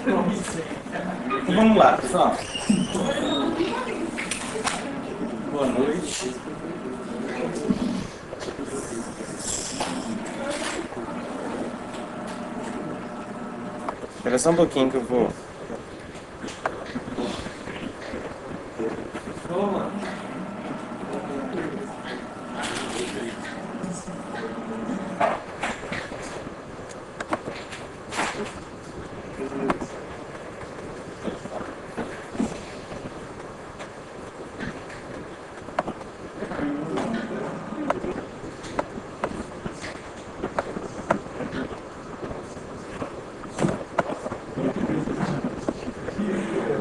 Então vamos lá, pessoal. Boa noite. Espera só um pouquinho que eu vou.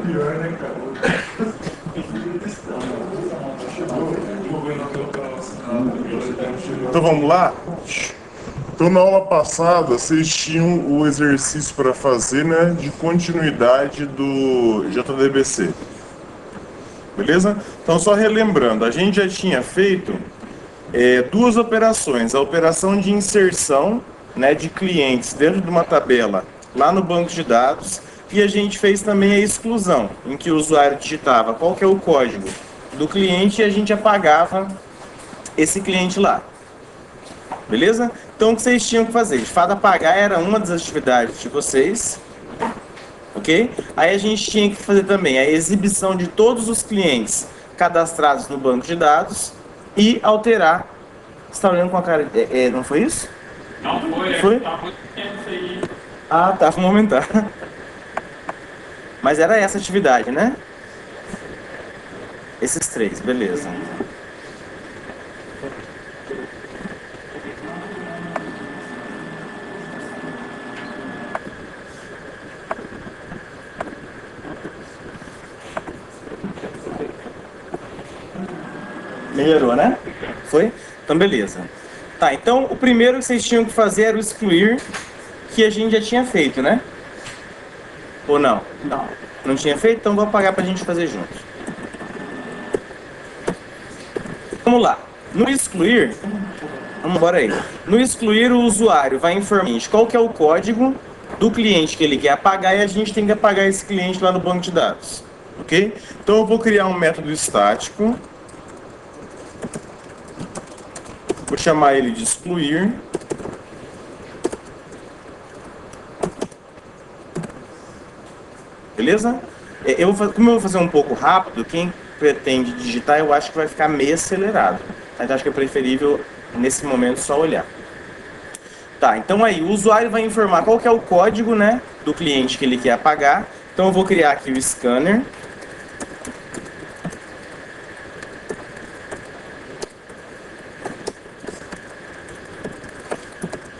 Pior, né, cara? Então vamos lá? Então na aula passada vocês tinham o exercício para fazer, né, de continuidade do JDBC. Beleza? Então só relembrando, a gente já tinha feito duas operações. A operação de inserção, né, de clientes dentro de uma tabela lá no banco de dados, e a gente fez também a exclusão, em que o usuário digitava qual que é o código do cliente e a gente apagava esse cliente lá. Beleza? Então o que vocês tinham que fazer? De fato, apagar era uma das atividades de vocês. Ok? Aí a gente tinha que fazer também a exibição de todos os clientes cadastrados no banco de dados e alterar. Você está olhando com a cara. Não foi isso? Não foi, Foi? tá muito tempo isso aí. Ah, tá, vamos aumentar. Mas era essa atividade, né? Esses três, beleza. Melhorou, né? Foi? Então, beleza. Tá, então o primeiro que vocês tinham que fazer era o excluir, que a gente já tinha feito, né? Ou não? Não. Não tinha feito? Então vou apagar pra gente fazer junto. Vamos lá. No excluir, vamos embora aí. No excluir, o usuário vai informar a gente qual que é o código do cliente que ele quer apagar e a gente tem que apagar esse cliente lá no banco de dados. Ok? Então eu vou criar um método estático. Vou chamar ele de excluir. Beleza? Como eu vou fazer um pouco rápido, quem pretende digitar, eu acho que vai ficar meio acelerado. Então acho que é preferível, nesse momento, só olhar. Tá, então aí, o usuário vai informar qual que é o código, né, do cliente que ele quer apagar. Então eu vou criar aqui o scanner.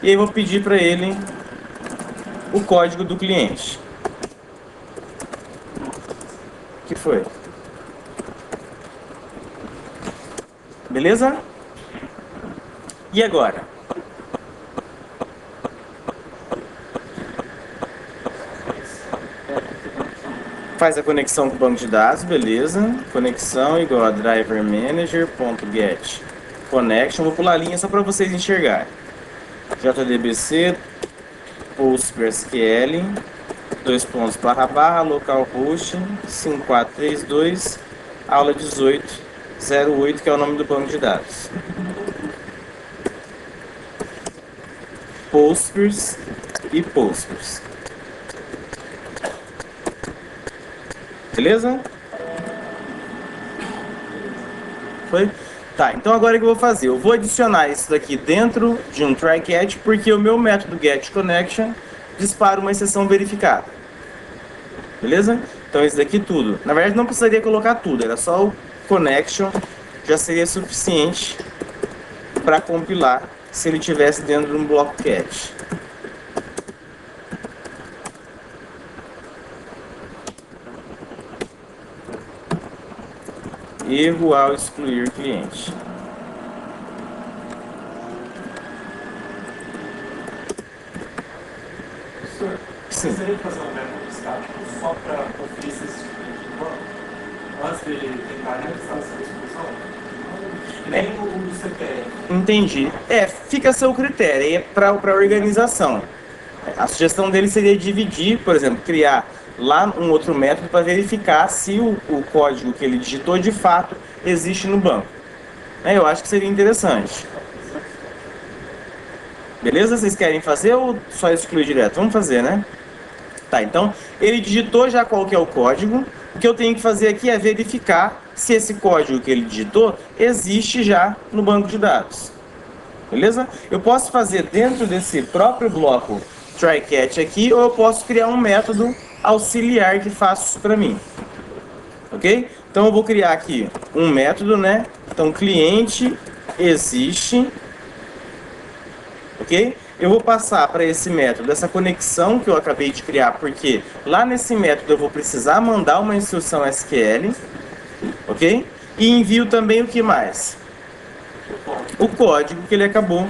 E aí eu vou pedir para ele o código do cliente. O que foi? Beleza? E agora? Faz a conexão com o banco de dados, beleza. Conexão igual a driver manager.get connection. Vou pular a linha só para vocês enxergarem. JDBC, PostgreSQL, //localhost 5432, aula 1808, que é o nome do banco de dados. Postgres e Postgres. Beleza? Foi? Tá, então agora o que eu vou fazer? Eu vou adicionar isso daqui dentro de um try-catch, porque o meu método getConnection dispara uma exceção verificada. Beleza? Então isso daqui tudo. Na verdade não precisaria colocar tudo, era só o connection, já seria suficiente para compilar se ele tivesse dentro de um bloco catch. Erro ao excluir cliente. Sim. Gostaria de fazer um método estático só para conferir se esse tipo de banco, antes dele tentar a instalação da exposição? Que nem o do CPF. Entendi. Fica a seu critério, é para organização. A sugestão dele seria dividir, por exemplo, criar lá um outro método para verificar se o código que ele digitou de fato existe no banco. Eu acho que seria interessante. Beleza? Vocês querem fazer ou só excluir direto? Vamos fazer, né? Tá, então ele digitou já qual que é o código. O que eu tenho que fazer aqui é verificar se esse código que ele digitou existe já no banco de dados. Beleza? Eu posso fazer dentro desse próprio bloco try-catch aqui, ou eu posso criar um método auxiliar que faça isso para mim. Ok? Então eu vou criar aqui um método, né? Então cliente existe, ok? Eu vou passar para esse método essa conexão que eu acabei de criar, porque lá nesse método eu vou precisar mandar uma instrução SQL, ok? E envio também o que mais? O código que ele acabou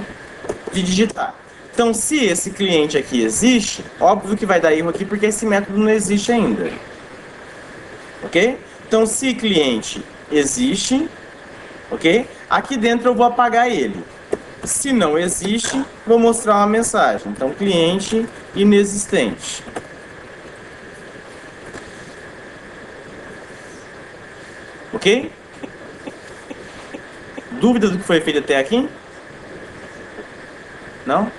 de digitar. Então, se esse cliente aqui existe, óbvio que vai dar erro aqui porque esse método não existe ainda. Ok? Então, se cliente existe, ok? Aqui dentro eu vou apagar ele. Se não existe, vou mostrar uma mensagem. Então, cliente inexistente. Ok? Dúvida do que foi feito até aqui? Não?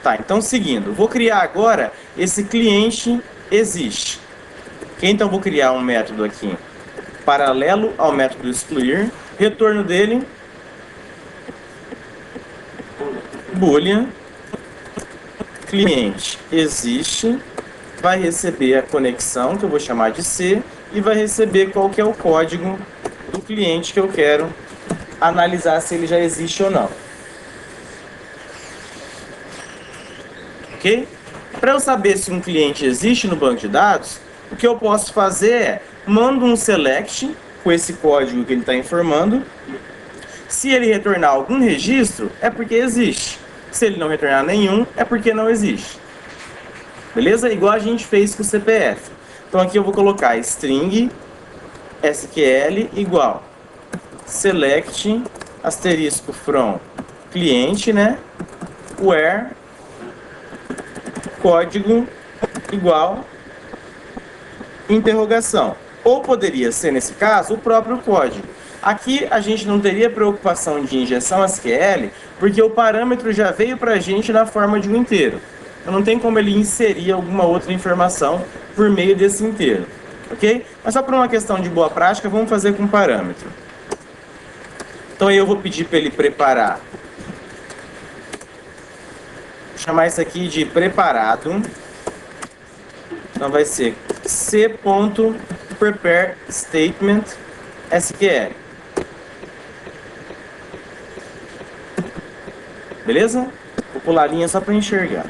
Tá, então seguindo. Vou criar agora esse cliente existe. Ok? Então, vou criar um método aqui paralelo ao método excluir. Retorno dele, boolean, cliente existe, vai receber a conexão, que eu vou chamar de C, e vai receber qual que é o código do cliente que eu quero analisar se ele já existe ou não. Ok? Para eu saber se um cliente existe no banco de dados, o que eu posso fazer é, mando um select com esse código que ele está informando. Se ele retornar algum registro, é porque existe. Se ele não retornar nenhum, é porque não existe. Beleza? Igual a gente fez com o CPF. Então aqui eu vou colocar string SQL igual select asterisco from cliente, né? Where código igual interrogação. Ou poderia ser, nesse caso, o próprio código. Aqui a gente não teria preocupação de injeção SQL, porque o parâmetro já veio para a gente na forma de um inteiro. Então não tem como ele inserir alguma outra informação por meio desse inteiro. Ok? Mas só por uma questão de boa prática, vamos fazer com parâmetro. Então aí eu vou pedir para ele preparar. Vou chamar isso aqui de preparado. Então vai ser c.prepare statement SQL. Beleza? Vou pular a linha só para enxergar.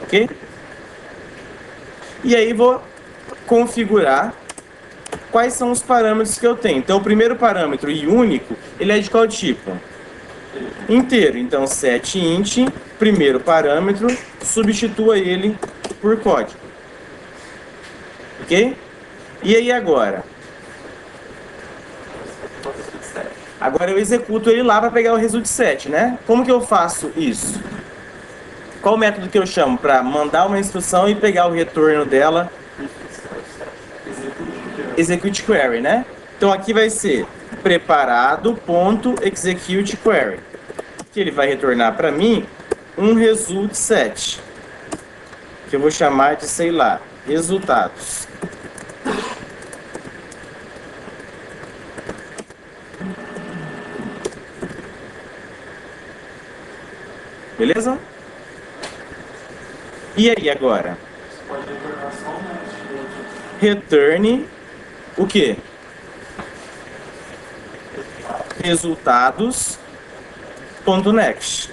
Ok? E aí vou configurar quais são os parâmetros que eu tenho. Então o primeiro parâmetro e único, ele é de qual tipo? Inteiro. Então set int, primeiro parâmetro, substitua ele por código. Ok? E aí agora? Agora eu executo ele lá para pegar o result set, né? Como que eu faço isso? Qual o método que eu chamo para mandar uma instrução e pegar o retorno dela? Execute query, né? Então aqui vai ser preparado.execute query, que ele vai retornar para mim um result set, que eu vou chamar de, sei lá, resultados. Beleza? E aí agora? Você pode retornar só um match. Returne o quê? Resultados.next.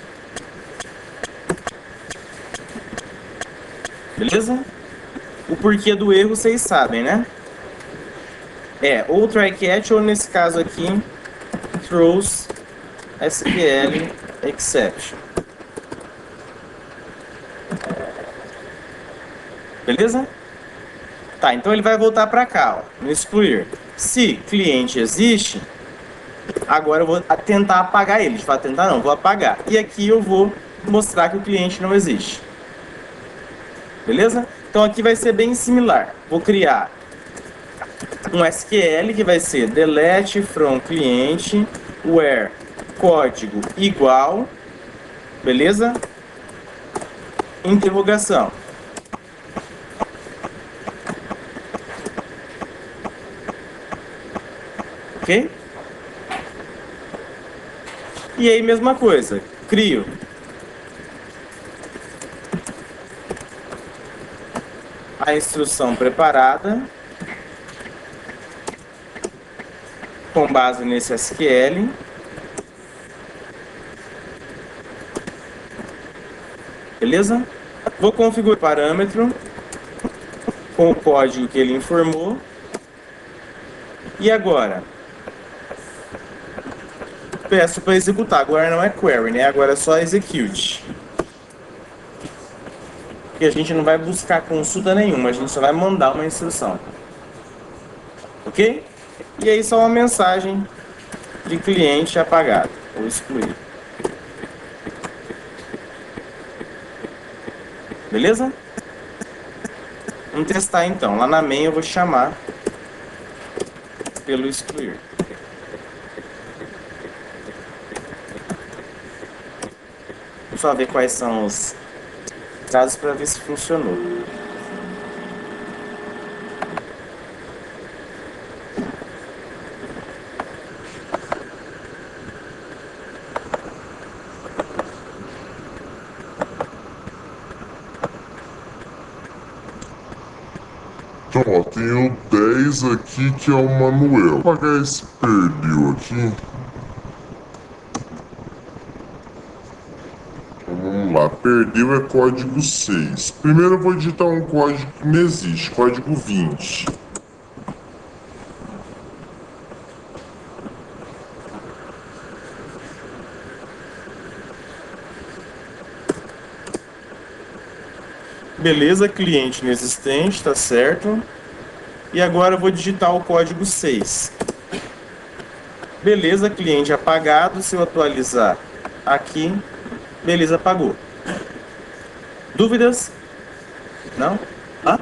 Beleza? O porquê do erro vocês sabem, né? É ou try-catch ou, nesse caso aqui, throws SQL exception. Beleza? Tá, então ele vai voltar para cá, ó, no excluir. Se cliente existe, agora eu vou tentar apagar ele. De fato, tentar não, vou apagar. E aqui eu vou mostrar que o cliente não existe. Beleza? Então aqui vai ser bem similar. Vou criar um SQL que vai ser delete from cliente where código igual, beleza? Interrogação. Ok? E aí, mesma coisa. Crio a instrução preparada com base nesse SQL. Beleza? Vou configurar o parâmetro com o código que ele informou. E agora? Peço para executar. Agora não é query, né? Agora é só execute. Porque a gente não vai buscar consulta nenhuma, a gente só vai mandar uma instrução. Ok? E aí só uma mensagem de cliente apagado ou excluído. Beleza? Vamos testar então. Lá na main eu vou chamar pelo excluir. Vou só ver quais são os dados para ver se funcionou. Então, ó, tenho 10 aqui que é o Manuel. Vou apagar esse perdeu aqui. Então, vamos lá, perdeu é código 6. Primeiro eu vou digitar um código que não existe, código 20. Beleza, cliente inexistente, tá certo. E agora eu vou digitar o código 6. Beleza, cliente apagado. Se eu atualizar aqui, beleza, apagou. Dúvidas? Não? Ah?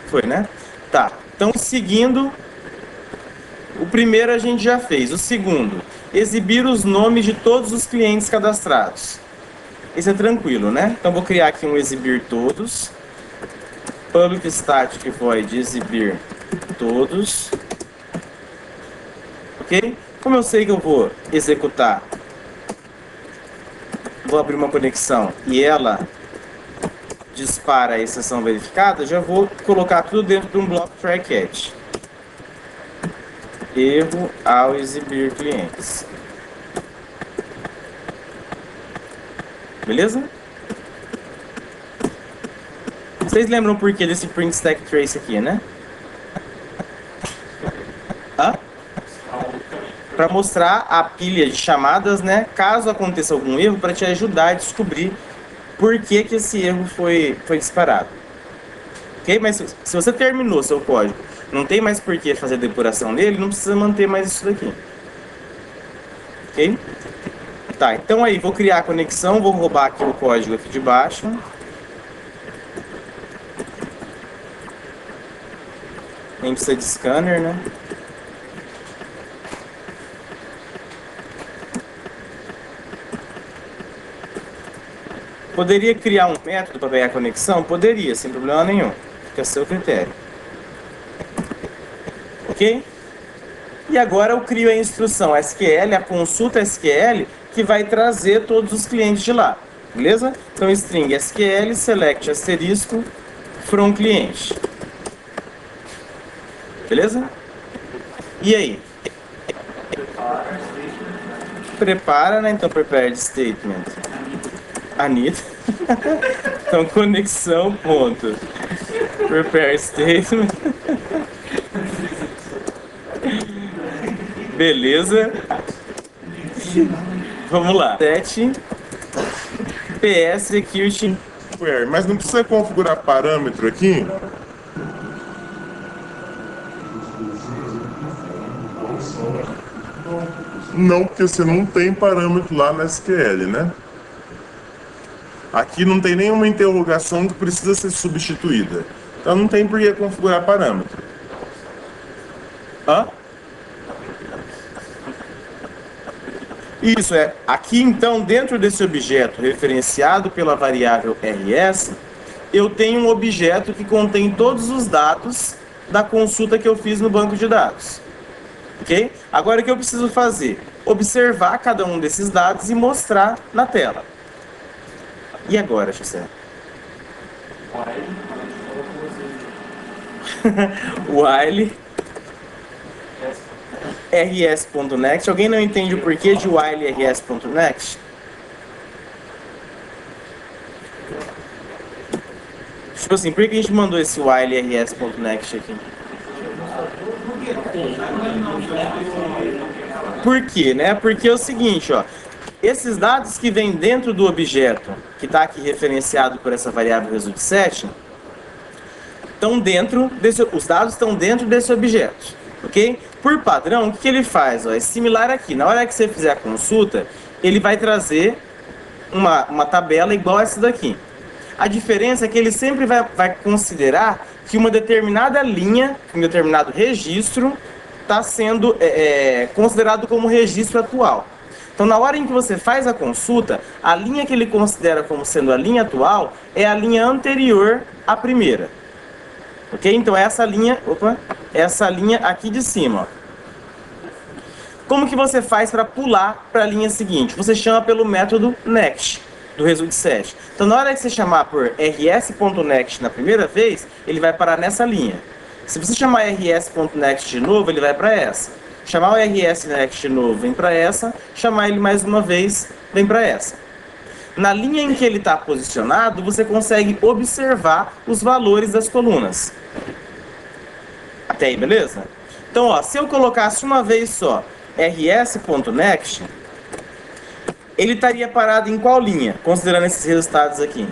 Foi, né? Tá. Então, seguindo, o primeiro a gente já fez. O segundo, exibir os nomes de todos os clientes cadastrados. Esse é tranquilo, né? Então, vou criar aqui um exibir todos. Public static void exibir todos. Ok? Como eu sei que eu vou executar, vou abrir uma conexão e ela dispara a exceção verificada, já vou colocar tudo dentro de um bloco try catch. Erro ao exibir clientes. Beleza? Vocês lembram por que desse print stack trace aqui, né? Hã? Para mostrar a pilha de chamadas, né? Caso aconteça algum erro, para te ajudar a descobrir por que esse erro foi disparado. Ok? Mas se você terminou seu código, não tem mais por que fazer depuração nele, não precisa manter mais isso daqui. Ok? Tá, então aí, vou criar a conexão, vou roubar aqui o código aqui de baixo. Nem precisa de scanner, né? Poderia criar um método para pegar a conexão? Poderia, sem problema nenhum. Fica a seu critério. Ok? E agora eu crio a instrução SQL, a consulta SQL, que vai trazer todos os clientes de lá. Beleza? Então, string SQL, select asterisco, from cliente. Beleza? E aí? Prepara, né? Então, prepared statement. Anitta. Então, conexão, ponto. Prepare statement. Beleza. Vamos lá. Set PS execute. Mas não precisa configurar parâmetro aqui? Não, porque você não tem parâmetro lá na SQL, né? Aqui não tem nenhuma interrogação que precisa ser substituída. Então não tem por que configurar parâmetro. Hã? Isso é. Aqui então, dentro desse objeto referenciado pela variável rs, eu tenho um objeto que contém todos os dados da consulta que eu fiz no banco de dados. Ok? Agora o que eu preciso fazer? Observar cada um desses dados e mostrar na tela. E agora, José? While rs.next. Alguém não entende o porquê de while rs.next? Tipo assim, por que a gente mandou esse while rs.next aqui? Por quê, né? Porque é o seguinte, ó. Esses dados que vêm dentro do objeto, que está aqui referenciado por essa variável result7, estão dentro desse, os dados estão dentro desse objeto, ok? Por padrão, o que ele faz? Ó, é similar aqui. Na hora que você fizer a consulta, ele vai trazer uma tabela igual essa daqui. A diferença é que ele sempre vai considerar que uma determinada linha, um determinado registro, está sendo considerado como registro atual. Então, na hora em que você faz a consulta, a linha que ele considera como sendo a linha atual é a linha anterior à primeira. Ok? Então, essa linha aqui de cima. Ó. Como que você faz para pular para a linha seguinte? Você chama pelo método next do result7. Então, na hora que você chamar por rs.next na primeira vez, ele vai parar nessa linha. Se você chamar rs.next de novo, ele vai para essa. Chamar o rs.next de novo, vem para essa. Chamar ele mais uma vez, vem para essa. Na linha em que ele está posicionado, você consegue observar os valores das colunas. Até aí, beleza? Então, ó, se eu colocasse uma vez só rs.next, ele estaria parado em qual linha, considerando esses resultados aqui?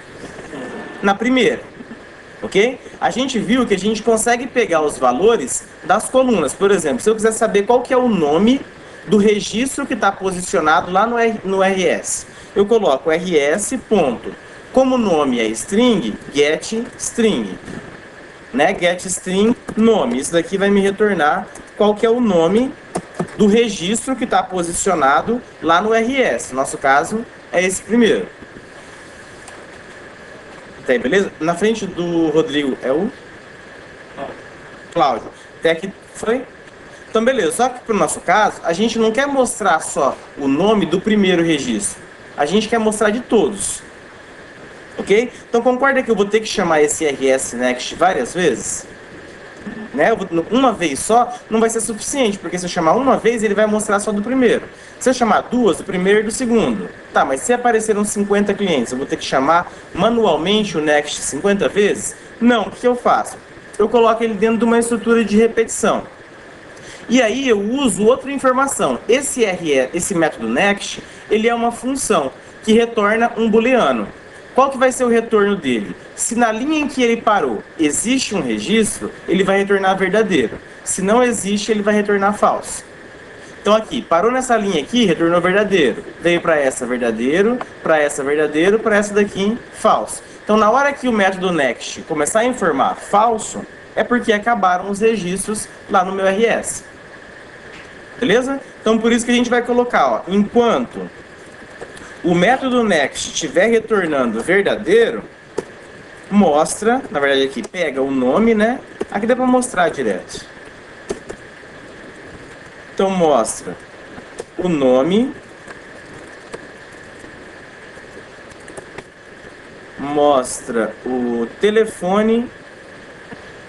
Na primeira, ok? A gente viu que a gente consegue pegar os valores das colunas. Por exemplo, se eu quiser saber qual que é o nome do registro que está posicionado lá no rs, eu coloco rs. Como o nome é string, get string. Né? Get string nome. Isso daqui vai me retornar qual que é o nome do registro que está posicionado lá no rs. No nosso caso, é esse primeiro. Tá aí, beleza? Na frente do Rodrigo é o Cláudio. Até aqui foi? Então, beleza. Só que para o nosso caso, a gente não quer mostrar só o nome do primeiro registro. A gente quer mostrar de todos. Ok? Então, concorda que eu vou ter que chamar esse rs.next várias vezes? Né? Uma vez só não vai ser suficiente, porque se eu chamar uma vez, ele vai mostrar só do primeiro. Se eu chamar duas, do primeiro e do segundo. Tá, mas se apareceram 50 clientes, eu vou ter que chamar manualmente o next 50 vezes? Não, o que eu faço? Eu coloco ele dentro de uma estrutura de repetição. E aí eu uso outra informação. Esse método next, ele é uma função que retorna um booleano. Qual que vai ser o retorno dele? Se na linha em que ele parou existe um registro, ele vai retornar verdadeiro. Se não existe, ele vai retornar falso. Então aqui, parou nessa linha aqui, retornou verdadeiro. Veio para essa verdadeiro, para essa verdadeiro, para essa daqui falso. Então na hora que o método next começar a informar falso, é porque acabaram os registros lá no meu rs. Beleza? Então por isso que a gente vai colocar, ó, enquanto o método next estiver retornando verdadeiro, mostra, na verdade aqui pega o nome, né? Aqui dá para mostrar direto. Então mostra o nome, mostra o telefone,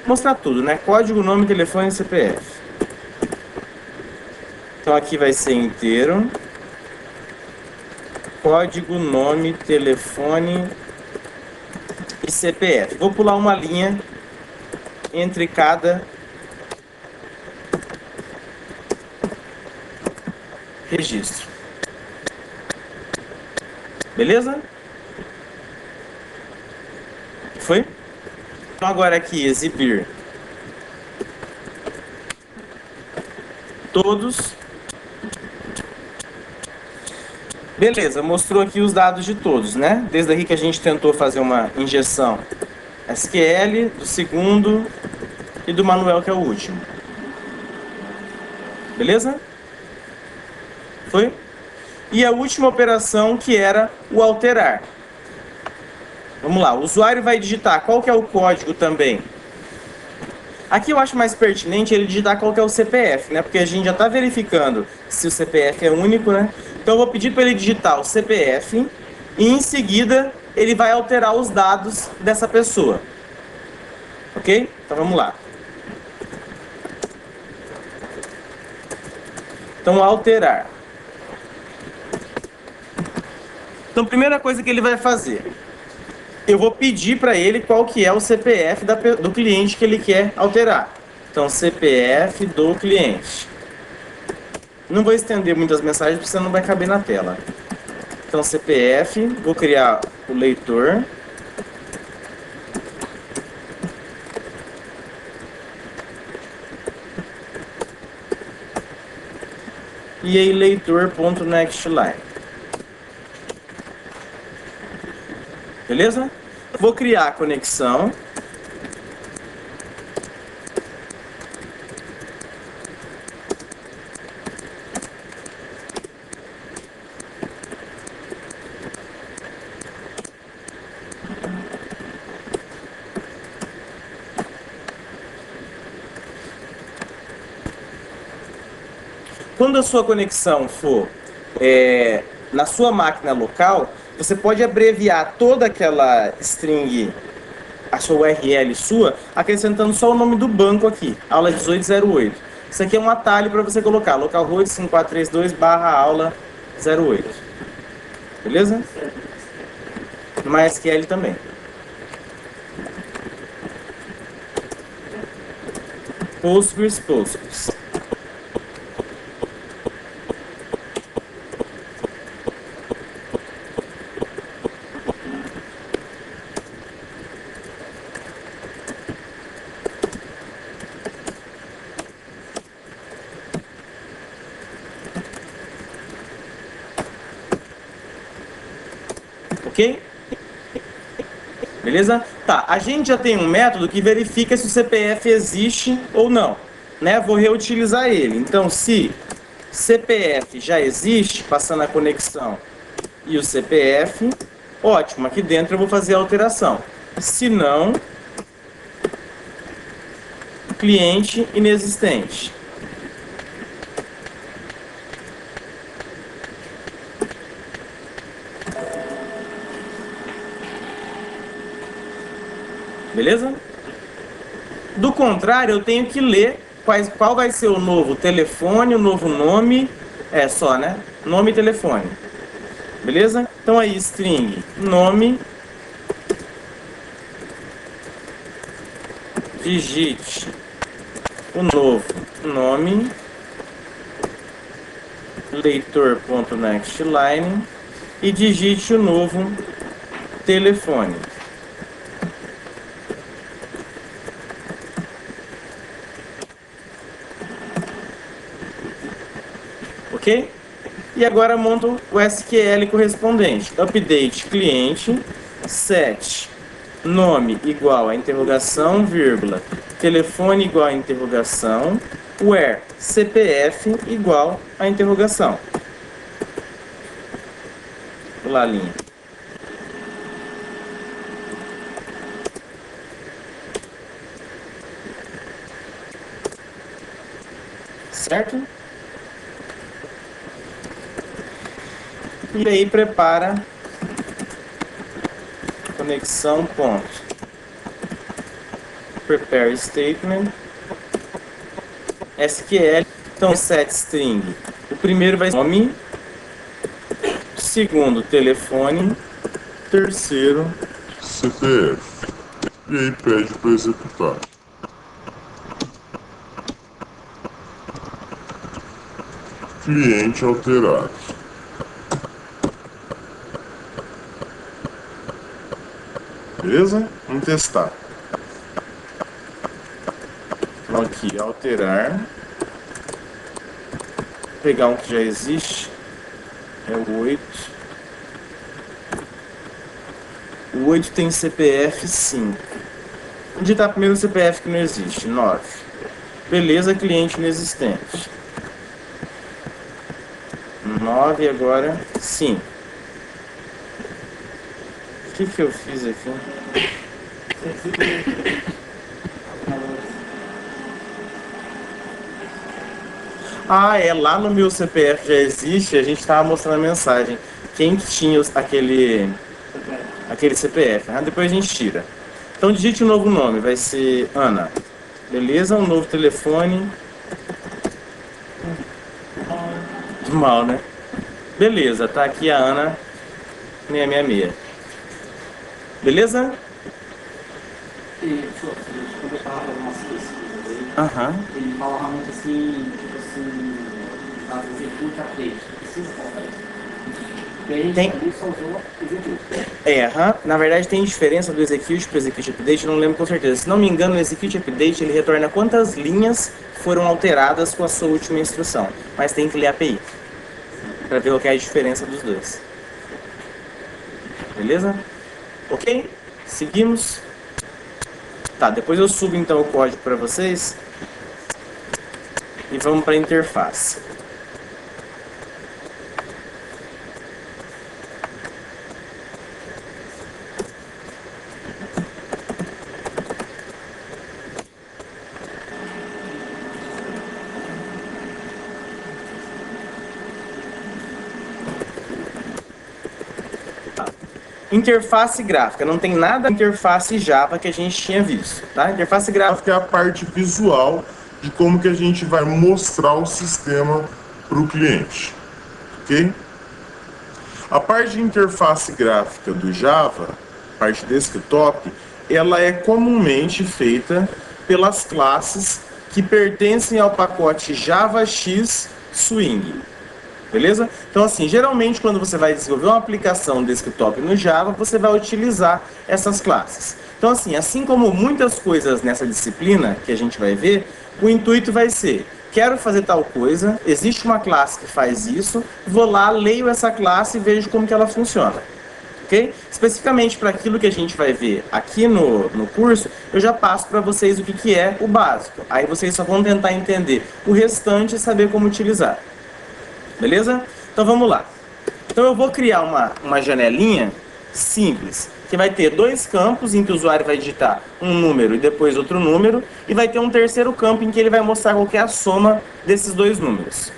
mostrar tudo, né? Código, nome, telefone e CPF. Então aqui vai ser inteiro. Código, nome, telefone e CPF. Vou pular uma linha entre cada registro. Beleza? Foi? Então agora aqui exibir todos Beleza, mostrou aqui os dados de todos, né? Desde aqui que a gente tentou fazer uma injeção SQL, do segundo e do Manuel, que é o último. Beleza? Foi? E a última operação, que era o alterar. Vamos lá, o usuário vai digitar qual que é o código também. Aqui eu acho mais pertinente ele digitar qual que é o CPF, né? Porque a gente já está verificando se o CPF é único, né? Então eu vou pedir para ele digitar o CPF e em seguida ele vai alterar os dados dessa pessoa. Ok? Então vamos lá. Então alterar. Então primeira coisa que ele vai fazer, eu vou pedir para ele qual que é o CPF do cliente que ele quer alterar. Então CPF do cliente. Não vou estender muitas mensagens porque senão não vai caber na tela. Então CPF, vou criar o leitor. E aí leitor.nextLine. Beleza? Vou criar a conexão. Quando a sua conexão for na sua máquina local, você pode abreviar toda aquela string, a sua URL sua, acrescentando só o nome do banco aqui, aula 1808. Isso aqui é um atalho para você colocar localhost 5432/aula 08. Beleza? No MySQL também. Postgres. Ok? Beleza? Tá, a gente já tem um método que verifica se o CPF existe ou não, né? Vou reutilizar ele. Então, se CPF já existe, passando a conexão e o CPF, ótimo, aqui dentro eu vou fazer a alteração. Se não, cliente inexistente. Beleza? Do contrário, eu tenho que ler qual vai ser o novo telefone, o novo nome. É só, né? Nome e telefone. Beleza? Então aí, string, nome, digite o novo nome, leitor.nextLine e digite o novo telefone. Ok? E agora monto o SQL correspondente. Update cliente, set nome igual a interrogação, vírgula, telefone igual a interrogação, where CPF igual a interrogação. Lá, linha. Certo? E aí prepara conexão ponto prepare statement SQL. Então set string, o primeiro vai ser nome, segundo telefone, terceiro CPF. E aí pede para executar. Cliente alterado. Beleza? Vamos testar. Então aqui, alterar. Vou pegar um que já existe. é o 8. O 8 tem CPF 5. Vou digitar primeiro o CPF que não existe, 9. Beleza, cliente inexistente. 9 agora 5. O que eu fiz aqui? Ah, é, lá no meu CPF já existe, a gente estava mostrando a mensagem. Quem que tinha aquele CPF? Depois a gente tira. Então digite um novo nome, vai ser Ana. Beleza? Um novo telefone. De mal, né? Beleza, tá aqui a Ana 666. Beleza? E, quando eu estava fazendo umas pesquisas aí, Aham. ele falava muito assim, tipo assim, as execute update, precisa colocar isso. E aí a gente Tem. ali só usou execute. Na verdade tem diferença do execute para o execute update, eu não lembro com certeza. Se não me engano, o execute update ele retorna quantas linhas foram alteradas com a sua última instrução. Mas tem que ler a API para ver qual que é a diferença dos dois. Beleza? Ok? Seguimos. Tá, depois eu subo então o código para vocês e vamos para a interface. Interface gráfica, não tem nada da interface Java que a gente tinha visto, tá? Interface gráfica Que é a parte visual de como que a gente vai mostrar o sistema para o cliente, ok? A parte de interface gráfica do Java, parte desktop, ela é comumente feita pelas classes que pertencem ao pacote JavaX Swing. Beleza? Então assim, geralmente quando você vai desenvolver uma aplicação desktop no Java, você vai utilizar essas classes. Então assim como muitas coisas nessa disciplina que a gente vai ver, o intuito vai ser, quero fazer tal coisa, existe uma classe que faz isso, vou lá, leio essa classe e vejo como que ela funciona. Okay? Especificamente para aquilo que a gente vai ver aqui no curso, eu já passo para vocês o que é o básico. Aí vocês só vão tentar entender o restante e saber como utilizar. Beleza? Então vamos lá. Então eu vou criar uma janelinha simples, que vai ter dois campos em que o usuário vai digitar um número e depois outro número, e vai ter um terceiro campo em que ele vai mostrar qual que é a soma desses dois números.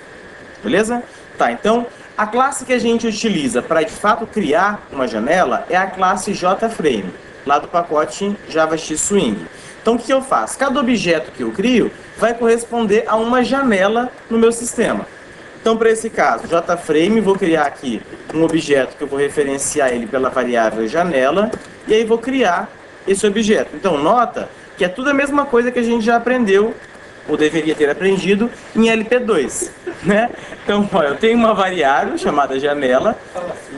Beleza? Tá, então a classe que a gente utiliza para de fato criar uma janela é a classe JFrame, lá do pacote JavaX Swing. Então o que eu faço? Cada objeto que eu crio vai corresponder a uma janela no meu sistema. Então, para esse caso, JFrame, vou criar aqui um objeto que eu vou referenciar ele pela variável janela, e aí vou criar esse objeto. Então, nota que é tudo a mesma coisa que a gente já aprendeu, ou deveria ter aprendido, em LP2, né? Então, ó, eu tenho uma variável chamada janela,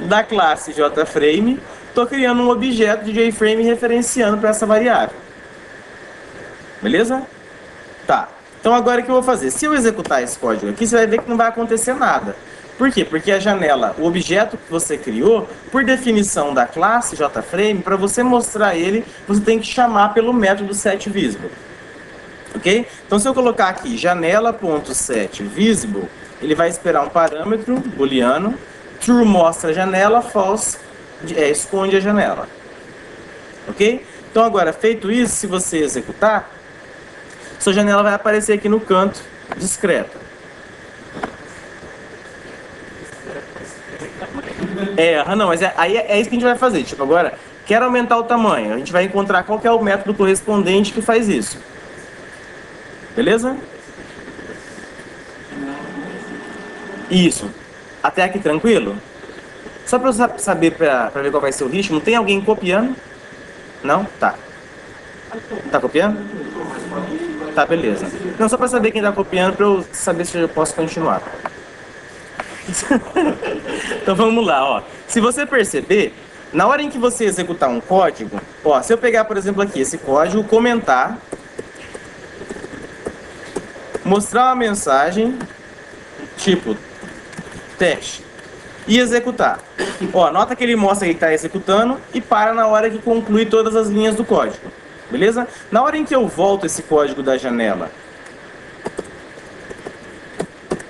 da classe JFrame, estou criando um objeto de JFrame referenciando para essa variável. Beleza? Tá. Então agora o que eu vou fazer? Se eu executar esse código aqui, você vai ver que não vai acontecer nada. Por quê? Porque a janela, o objeto que você criou, por definição da classe JFrame, para você mostrar ele, você tem que chamar pelo método setVisible. Ok? Então se eu colocar aqui janela.setVisible, ele vai esperar um parâmetro booleano, true mostra a janela, false esconde a janela. Ok? Então agora, feito isso, se você executar, sua janela vai aparecer aqui no canto, discreta. Não, mas aí é isso que a gente vai fazer. Tipo, agora, quero aumentar o tamanho. A gente vai encontrar qual que é o método correspondente que faz isso. Beleza? Isso. Até aqui tranquilo? Só para eu saber, para ver qual vai ser o ritmo, tem alguém copiando? Não? Tá. Tá copiando? Tá, beleza. Não, só para saber quem tá copiando, para eu saber se eu posso continuar. Então vamos lá, ó. Se você perceber, na hora em que você executar um código, ó, se eu pegar, por exemplo, aqui esse código, comentar, mostrar uma mensagem, tipo, teste. e executar. Ó, nota que ele mostra que está executando e para na hora que conclui todas as linhas do código. Beleza? Na hora em que eu volto esse código da janela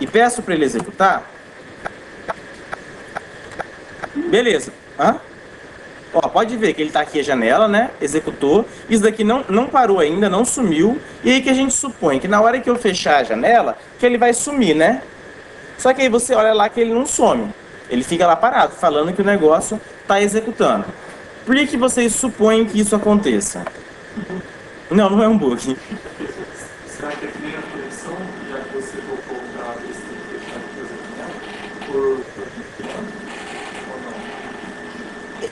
e peço para ele executar, beleza. Hã? Ó, pode ver que ele está aqui a janela, né? Executou. Isso daqui não parou ainda, não sumiu. E aí que a gente supõe que na hora que eu fechar a janela, que ele vai sumir, né? Só que aí você olha lá que ele não some. Ele fica lá parado, falando que o negócio está executando. Por que vocês supõem que isso aconteça? Não, não é um bug. Será que é que nem a conexão, já que você colocou para ver se tem que fechar depois ou não?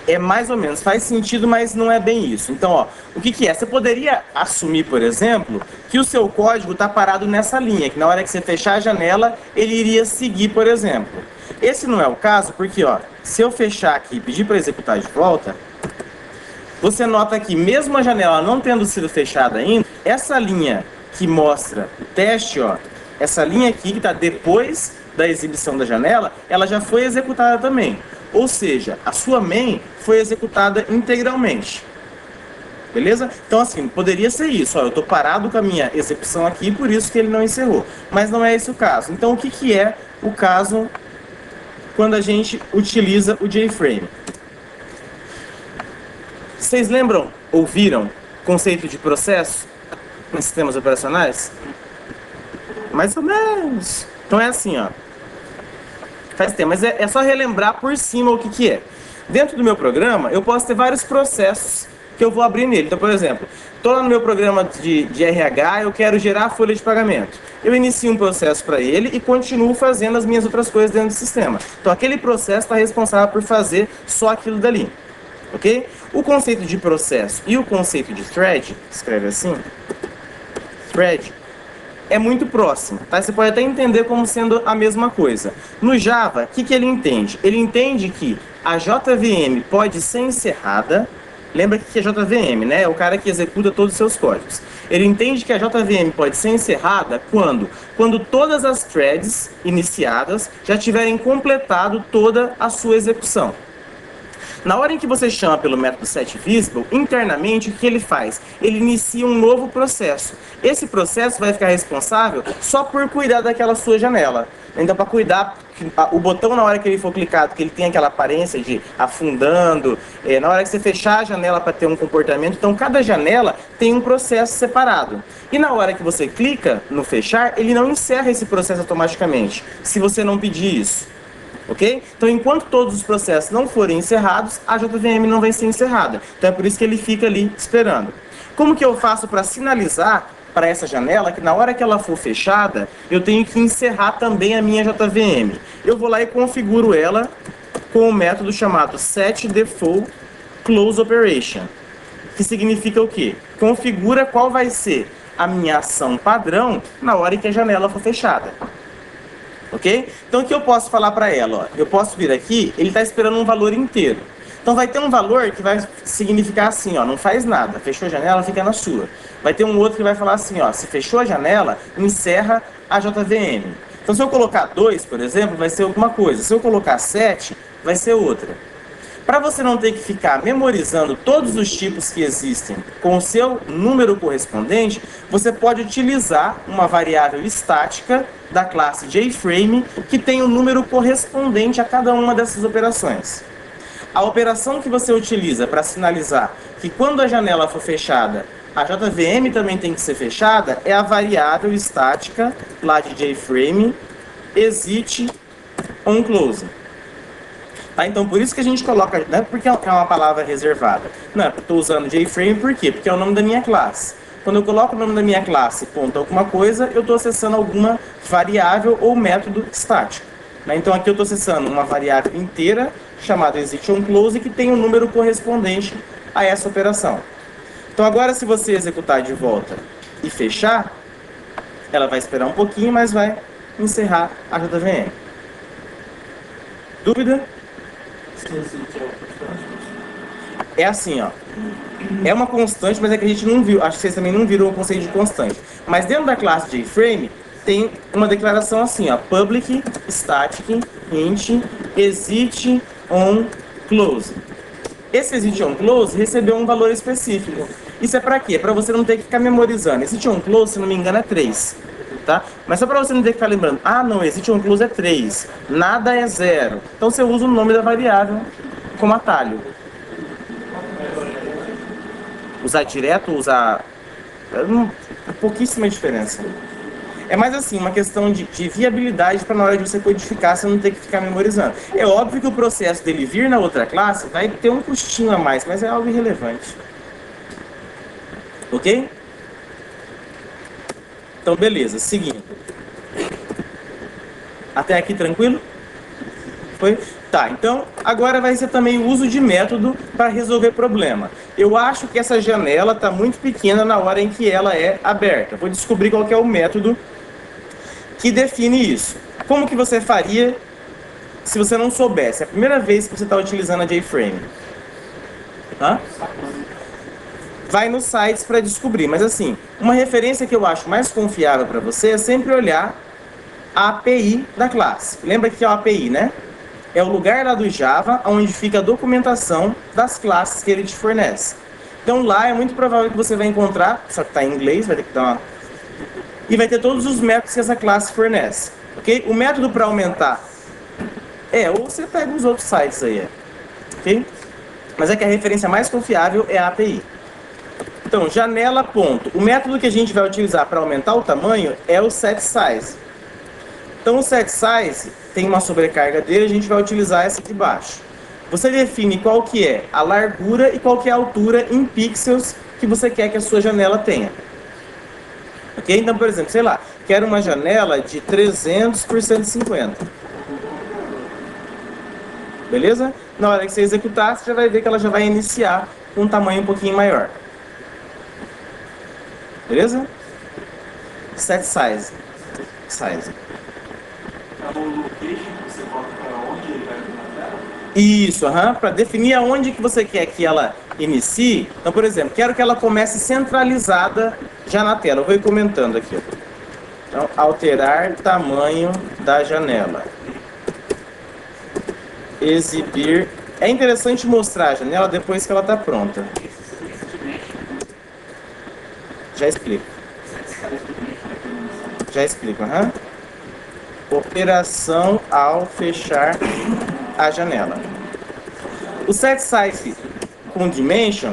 É mais ou menos, faz sentido, mas não é bem isso. Então, ó, o que é? Você poderia assumir, por exemplo, que o seu código está parado nessa linha, que na hora que você fechar a janela, ele iria seguir, por exemplo. Esse não é o caso, porque, ó, se eu fechar aqui e pedir para executar de volta, você nota que mesmo a janela não tendo sido fechada ainda, essa linha que mostra o teste, ó, essa linha aqui que está depois da exibição da janela, ela já foi executada também. Ou seja, a sua main foi executada integralmente. Beleza? Então assim, poderia ser isso. Ó, eu estou parado com a minha execução aqui, por isso que ele não encerrou. Mas não é esse o caso. Então o que é o caso quando a gente utiliza o JFrame? Vocês lembram, ouviram conceito de processo em sistemas operacionais? Mais ou menos. Então é assim, ó. Faz tempo, mas é só relembrar por cima o que é. Dentro do meu programa, eu posso ter vários processos que eu vou abrir nele. Então, por exemplo, estou lá no meu programa de RH, eu quero gerar folha de pagamento. Eu inicio um processo para ele e continuo fazendo as minhas outras coisas dentro do sistema. Então, aquele processo está responsável por fazer só aquilo dali. Ok? O conceito de processo e o conceito de thread, escreve assim, thread, é muito próximo, tá? Você pode até entender como sendo a mesma coisa. No Java, o que ele entende? Ele entende que a JVM pode ser encerrada. Lembra que é JVM, né? É o cara que executa todos os seus códigos. Ele entende que a JVM pode ser encerrada quando todas as threads iniciadas já tiverem completado toda a sua execução. Na hora em que você chama pelo método setVisible, internamente o que ele faz? Ele inicia um novo processo. Esse processo vai ficar responsável só por cuidar daquela sua janela. Então, para cuidar, o botão, na hora que ele for clicado, que ele tem aquela aparência de afundando, na hora que você fechar a janela para ter um comportamento, então cada janela tem um processo separado. E na hora que você clica no fechar, ele não encerra esse processo automaticamente, se você não pedir isso. Ok? Então, enquanto todos os processos não forem encerrados, a JVM não vai ser encerrada. Então, é por isso que ele fica ali esperando. Como que eu faço para sinalizar para essa janela que na hora que ela for fechada, eu tenho que encerrar também a minha JVM? Eu vou lá e configuro ela com um método chamado setDefaultCloseOperation, que significa o quê? Configura qual vai ser a minha ação padrão na hora que a janela for fechada. Ok? Então o que eu posso falar para ela? Ó, eu posso vir aqui, ele está esperando um valor inteiro. Então vai ter um valor que vai significar assim, ó, não faz nada, fechou a janela, fica na sua. Vai ter um outro que vai falar assim, ó, se fechou a janela, encerra a JVM. Então se eu colocar 2, por exemplo, vai ser alguma coisa. Se eu colocar 7, vai ser outra. Para você não ter que ficar memorizando todos os tipos que existem com o seu número correspondente, você pode utilizar uma variável estática da classe JFrame que tem o número correspondente a cada uma dessas operações. A operação que você utiliza para sinalizar que quando a janela for fechada, a JVM também tem que ser fechada é a variável estática lá de JFrame exitOnClose. Tá? Então, por isso que a gente coloca, não é porque é uma palavra reservada. Não, eu estou usando JFrame por quê? Porque é o nome da minha classe. Quando eu coloco o nome da minha classe ponto alguma coisa, eu estou acessando alguma variável ou método estático. Né? Então, aqui eu estou acessando uma variável inteira chamada exitOnClose que tem um número correspondente a essa operação. Então, agora se você executar de volta e fechar, ela vai esperar um pouquinho, mas vai encerrar a JVM. Dúvida? É assim, ó. É uma constante, mas é que a gente não viu. Acho que vocês também não viram o conceito de constante. Mas dentro da classe JFrame, tem uma declaração assim, ó, public static int exit on close. Esse exit on close recebeu um valor específico. Isso é para quê? Para você não ter que ficar memorizando. Exit on close, se não me engano, é 3. Tá? Mas só para você não ter que ficar lembrando, ah não, exit on close é 3, nada é 0. Então você usa o nome da variável como atalho. Usar direto ou usar... pouquíssima diferença. É mais assim, uma questão de viabilidade para na hora de você codificar, você não ter que ficar memorizando. É óbvio que o processo dele vir na outra classe vai ter um custinho a mais, mas é algo irrelevante. Ok? Então, beleza. Seguindo. Até aqui tranquilo? Foi? Tá, então agora vai ser também o uso de método para resolver problema. Eu acho que essa janela está muito pequena na hora em que ela é aberta. Vou descobrir qual que é o método que define isso. Como que você faria se você não soubesse? É a primeira vez que você está utilizando a JFrame. Hã? Vai nos sites para descobrir. Mas assim, uma referência que eu acho mais confiável para você é sempre olhar a API da classe. Lembra que é a API, né? É o lugar lá do Java onde fica a documentação das classes que ele te fornece. Então lá é muito provável que você vai encontrar, só que está em inglês, vai ter que dar uma... E vai ter todos os métodos que essa classe fornece. Ok? O método para aumentar... ou você pega os outros sites aí. Ok? Mas é que a referência mais confiável é a API. Então, janela ponto. O método que a gente vai utilizar para aumentar o tamanho é o setSize. Então, o setSize tem uma sobrecarga dele, a gente vai utilizar essa de baixo. Você define qual que é a largura e qual que é a altura em pixels que você quer que a sua janela tenha. Ok? Então, por exemplo, sei lá, quero uma janela de 300 por 150. Beleza? Na hora que você executar, você já vai ver que ela já vai iniciar com um tamanho um pouquinho maior. Beleza? setSize. Size. O location que você coloca para onde ele vai vir na tela? Isso, para definir aonde que você quer que ela inicie. Então, por exemplo, quero que ela comece centralizada já na tela. Eu vou ir comentando aqui. Então, alterar tamanho da janela. Exibir. É interessante mostrar a janela depois que ela está pronta. Já explico. Já explico, Operação ao fechar a janela. O setSize com dimension,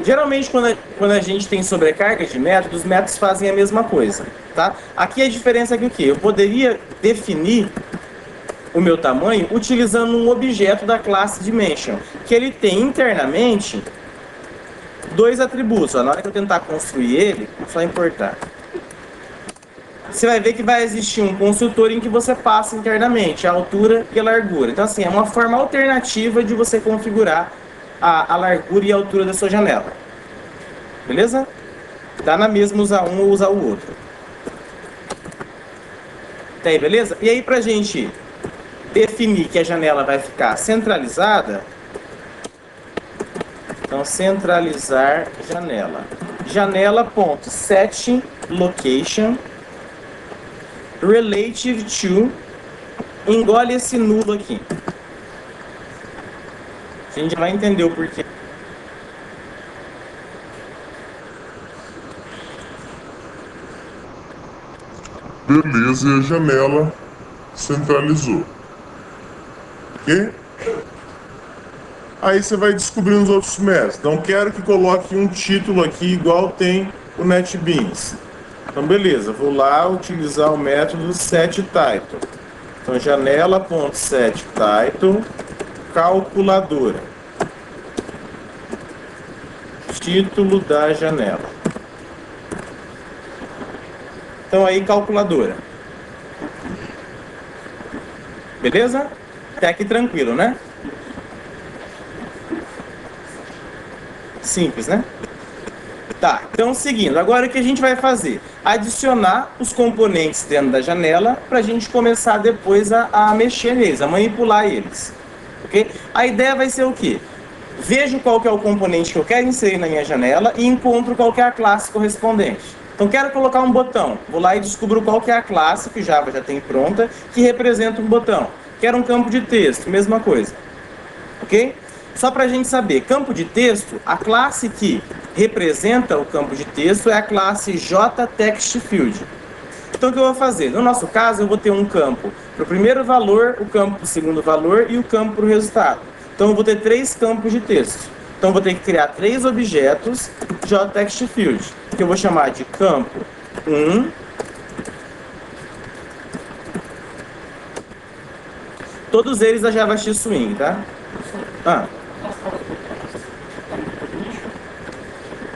geralmente quando a gente tem sobrecarga de métodos, os métodos fazem a mesma coisa, tá? Aqui a diferença é que o quê? Eu poderia definir o meu tamanho utilizando um objeto da classe dimension, que ele tem internamente dois atributos. Na hora que eu tentar construir ele, só importar. Você vai ver que vai existir um construtor em que você passa internamente a altura e a largura. Então, assim, é uma forma alternativa de você configurar a largura e a altura da sua janela. Beleza? Dá na mesma usar um ou usar o outro. Tá aí, beleza? E aí, pra gente definir que a janela vai ficar centralizada, então, centralizar janela. Janela.setLocation relative to, engole esse nulo aqui. A gente vai entender o porquê. Beleza, e a janela centralizou. Ok? Aí você vai descobrindo os outros métodos. Então, quero que coloque um título aqui igual tem o NetBeans. Então, beleza, vou lá utilizar o método setTitle. Então, janela.setTitle, calculadora. Título da janela. Então, aí, calculadora. Beleza? Até aqui tranquilo, né? Simples, né? Tá, então seguindo, agora o que a gente vai fazer? Adicionar os componentes dentro da janela para a gente começar depois a mexer neles, a manipular eles. Ok? A ideia vai ser o quê? Vejo qual que é o componente que eu quero inserir na minha janela e encontro qual que é a classe correspondente. Então, quero colocar um botão. Vou lá e descubro qual que é a classe que o Java já tem pronta, que representa um botão. Quero um campo de texto, mesma coisa. Ok? Só para a gente saber, campo de texto, a classe que representa o campo de texto é a classe JTextField. Então, o que eu vou fazer? No nosso caso, eu vou ter um campo para o primeiro valor, o campo para o segundo valor e o campo para o resultado. Então, eu vou ter 3 campos de texto. Então, eu vou ter que criar 3 objetos JTextField, que eu vou chamar de campo 1, todos eles da JavaScript Swing, tá?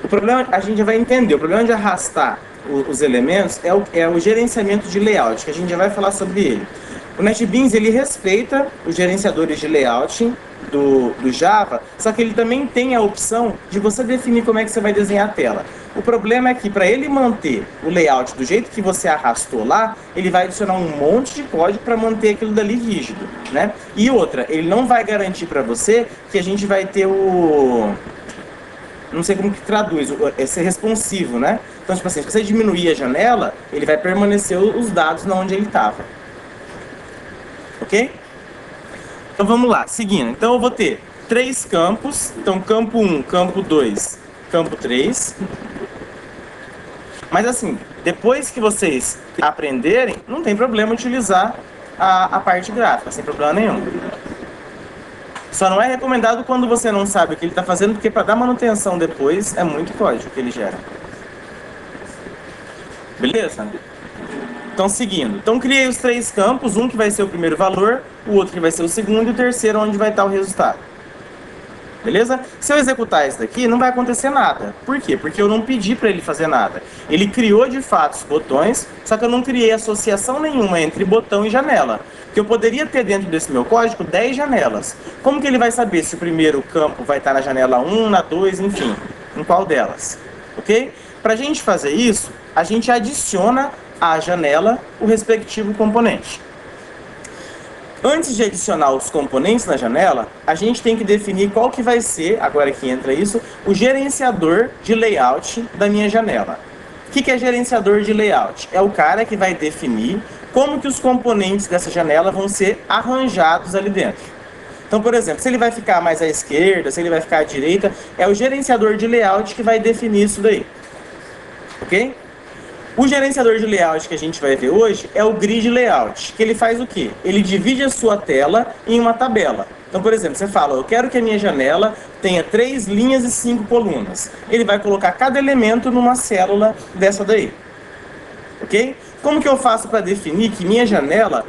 O problema, a gente já vai entender, o problema de arrastar os elementos é o gerenciamento de layout, que a gente já vai falar sobre ele. O NetBeans, ele respeita os gerenciadores de layout do Java, só que ele também tem a opção de você definir como é que você vai desenhar a tela. O problema é que para ele manter o layout do jeito que você arrastou lá, ele vai adicionar um monte de código para manter aquilo dali rígido, né? E outra, ele não vai garantir para você que a gente vai ter o... não sei como que traduz, ser responsivo, né? Então, tipo assim, se você diminuir a janela, ele vai permanecer os dados na onde ele estava. Ok? Então vamos lá, seguindo. Então eu vou ter 3 campos. Então campo 1, campo 2, campo 3. Mas assim, depois que vocês aprenderem, não tem problema utilizar a parte gráfica, sem problema nenhum. Só não é recomendado quando você não sabe o que ele está fazendo, porque para dar manutenção depois é muito código que ele gera. Beleza? Então, seguindo. Então, criei os 3 campos, um que vai ser o primeiro valor, o outro que vai ser o segundo e o terceiro onde vai estar o resultado. Beleza? Se eu executar isso daqui, não vai acontecer nada. Por quê? Porque eu não pedi para ele fazer nada. Ele criou de fato os botões, só que eu não criei associação nenhuma entre botão e janela. Que eu poderia ter dentro desse meu código 10 janelas. Como que ele vai saber se o primeiro campo vai estar na janela 1, na 2, enfim, em qual delas? Ok? Para a gente fazer isso, a gente adiciona à janela o respectivo componente. Antes de adicionar os componentes na janela, a gente tem que definir qual que vai ser, agora que entra isso, o gerenciador de layout da minha janela. O que é gerenciador de layout? É o cara que vai definir como que os componentes dessa janela vão ser arranjados ali dentro. Então, por exemplo, se ele vai ficar mais à esquerda, se ele vai ficar à direita, é o gerenciador de layout que vai definir isso daí. Ok? O gerenciador de layout que a gente vai ver hoje é o grid layout, que ele faz o quê? Ele divide a sua tela em uma tabela. Então, por exemplo, você fala, eu quero que a minha janela tenha 3 linhas e 5 colunas. Ele vai colocar cada elemento numa célula dessa daí. Ok? Como que eu faço para definir que minha janela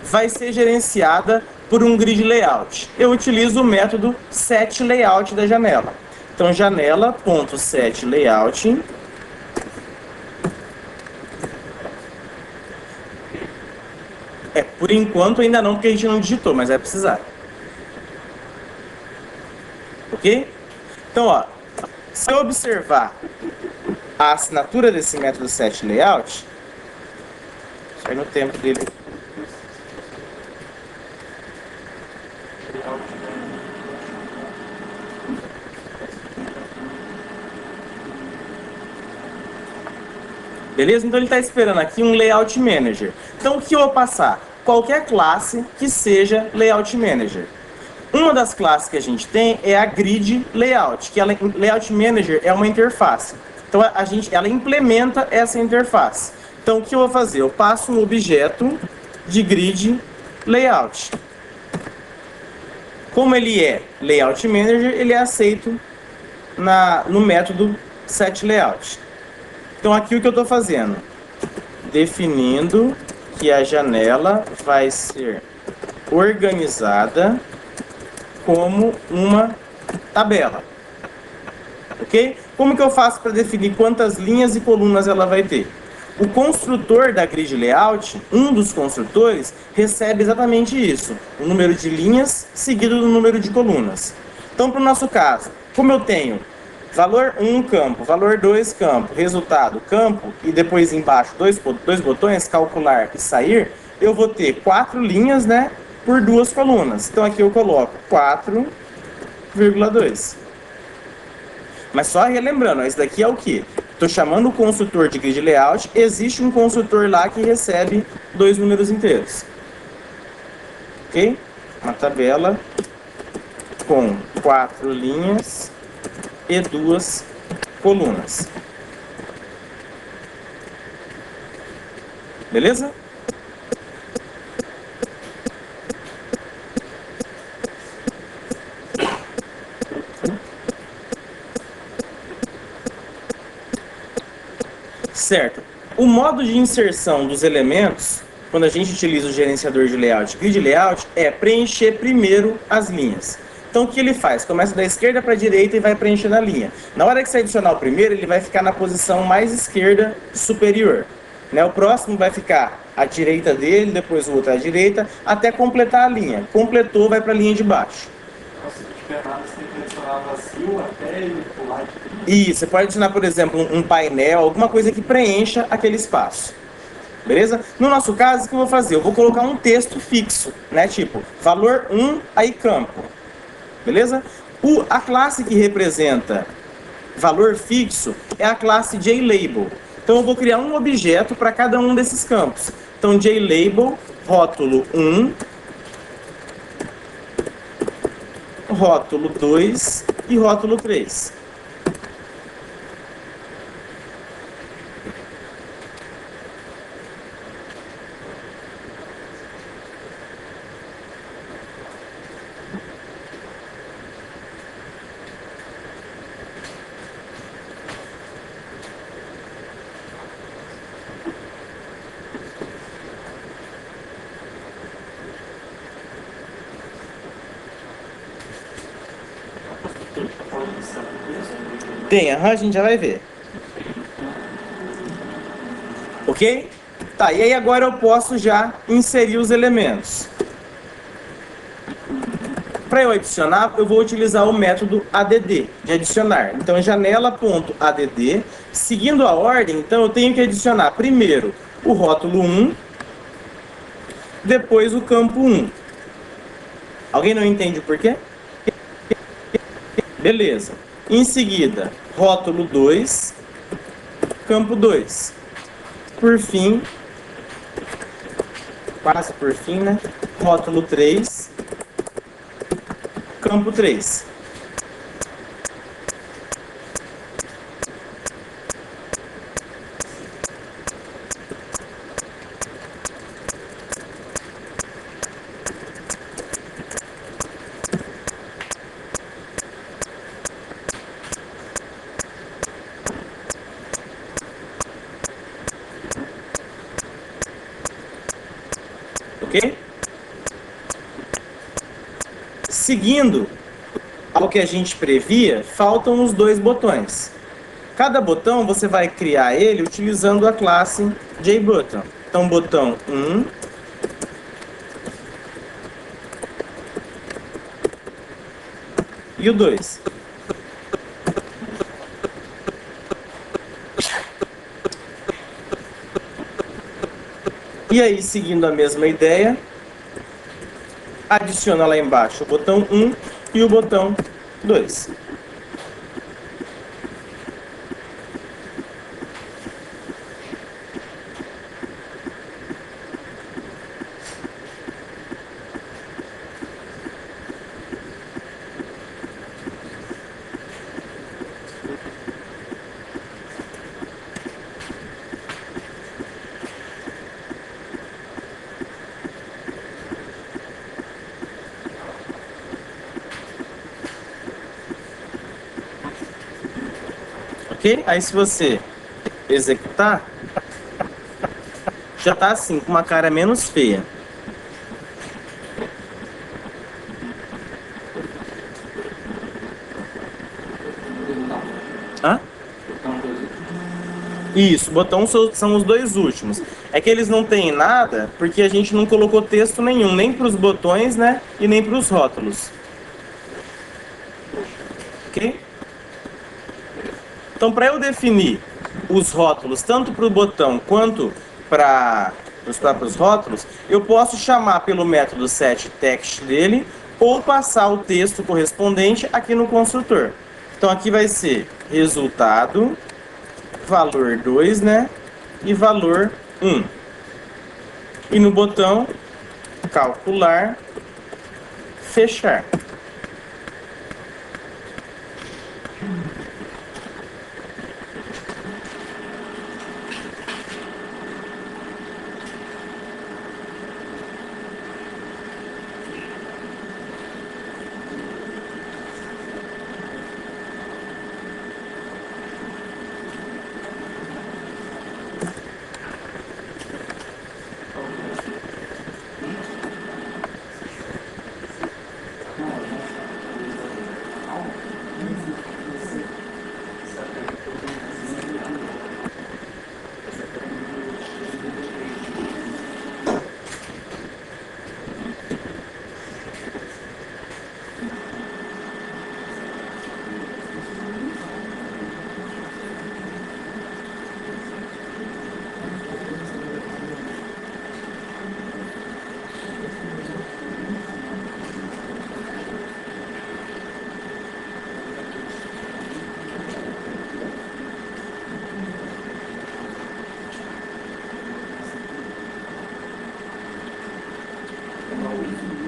vai ser gerenciada por um grid layout? Eu utilizo o método setLayout da janela. Então, janela.setLayout. Por enquanto ainda não, porque a gente não digitou, mas vai precisar. Ok? Então, ó, se eu observar a assinatura desse método setLayout, sai no tempo dele. Beleza? Então ele está esperando aqui um Layout Manager. Então o que eu vou passar? Qualquer classe que seja Layout Manager. Uma das classes que a gente tem é a Grid Layout, que Layout Manager é uma interface. Então ela implementa essa interface. Então o que eu vou fazer? Eu passo um objeto de Grid Layout. Como ele é Layout Manager, ele é aceito no método setLayout. Então aqui o que eu estou fazendo? Definindo que a janela vai ser organizada como uma tabela. Ok? Como que eu faço para definir quantas linhas e colunas ela vai ter? O construtor da grid layout, um dos construtores, recebe exatamente isso. O número de linhas seguido do número de colunas. Então, para o nosso caso, como eu tenho valor 1 campo, valor 2 campo, resultado campo, e depois embaixo dois botões, calcular e sair, eu vou ter 4 linhas, né, por 2 colunas. Então aqui eu coloco 4,2. Mas só relembrando, isso daqui é o quê? Estou chamando o construtor de grid layout, existe um construtor lá que recebe 2 números inteiros. Ok? Uma tabela com 4 linhas e 2 colunas. Beleza? Certo. O modo de inserção dos elementos, quando a gente utiliza o gerenciador de layout, grid layout, é preencher primeiro as linhas. Então o que ele faz? Começa da esquerda para a direita e vai preenchendo a linha. Na hora que você adicionar o primeiro, ele vai ficar na posição mais esquerda superior. Né? O próximo vai ficar à direita dele, depois o outro à direita, até completar a linha. Completou, vai para a linha de baixo. Então, se não tiver nada, você tem que adicionar vazio até ele pular de... E você pode adicionar, por exemplo, um painel, alguma coisa que preencha aquele espaço. Beleza? No nosso caso, o que eu vou fazer? Eu vou colocar um texto fixo, né? Tipo, valor 1, aí campo. Beleza? A classe que representa valor fixo é a classe JLabel. Então eu vou criar um objeto para cada um desses campos. Então JLabel, rótulo 1, rótulo 2 e rótulo 3. Tem, a gente já vai ver. Ok? Tá, e aí agora eu posso já inserir os elementos. Para eu adicionar, eu vou utilizar o método add, de adicionar. Então, janela.add, seguindo a ordem, então eu tenho que adicionar primeiro o rótulo 1, depois o campo 1. Alguém não entende o porquê? Beleza. Em seguida, rótulo 2, campo 2. Por fim, quase por fim, né? Rótulo 3, campo 3. Ok? Seguindo ao que a gente previa, faltam os 2 botões. Cada botão você vai criar ele utilizando a classe JButton. Então, botão 1, e o 2. E aí, seguindo a mesma ideia, adiciona lá embaixo o botão 1 e o botão 2. Ok? Aí se você executar, já está assim, com uma cara menos feia. Hã? Isso, botão são os 2 últimos. É que eles não têm nada porque a gente não colocou texto nenhum, nem para os botões, né? E nem para os rótulos. Ok? Então, para eu definir os rótulos, tanto para o botão quanto para os próprios rótulos, eu posso chamar pelo método setText dele ou passar o texto correspondente aqui no construtor. Então, aqui vai ser resultado valor 2, né? E valor 1. E no botão calcular, fechar.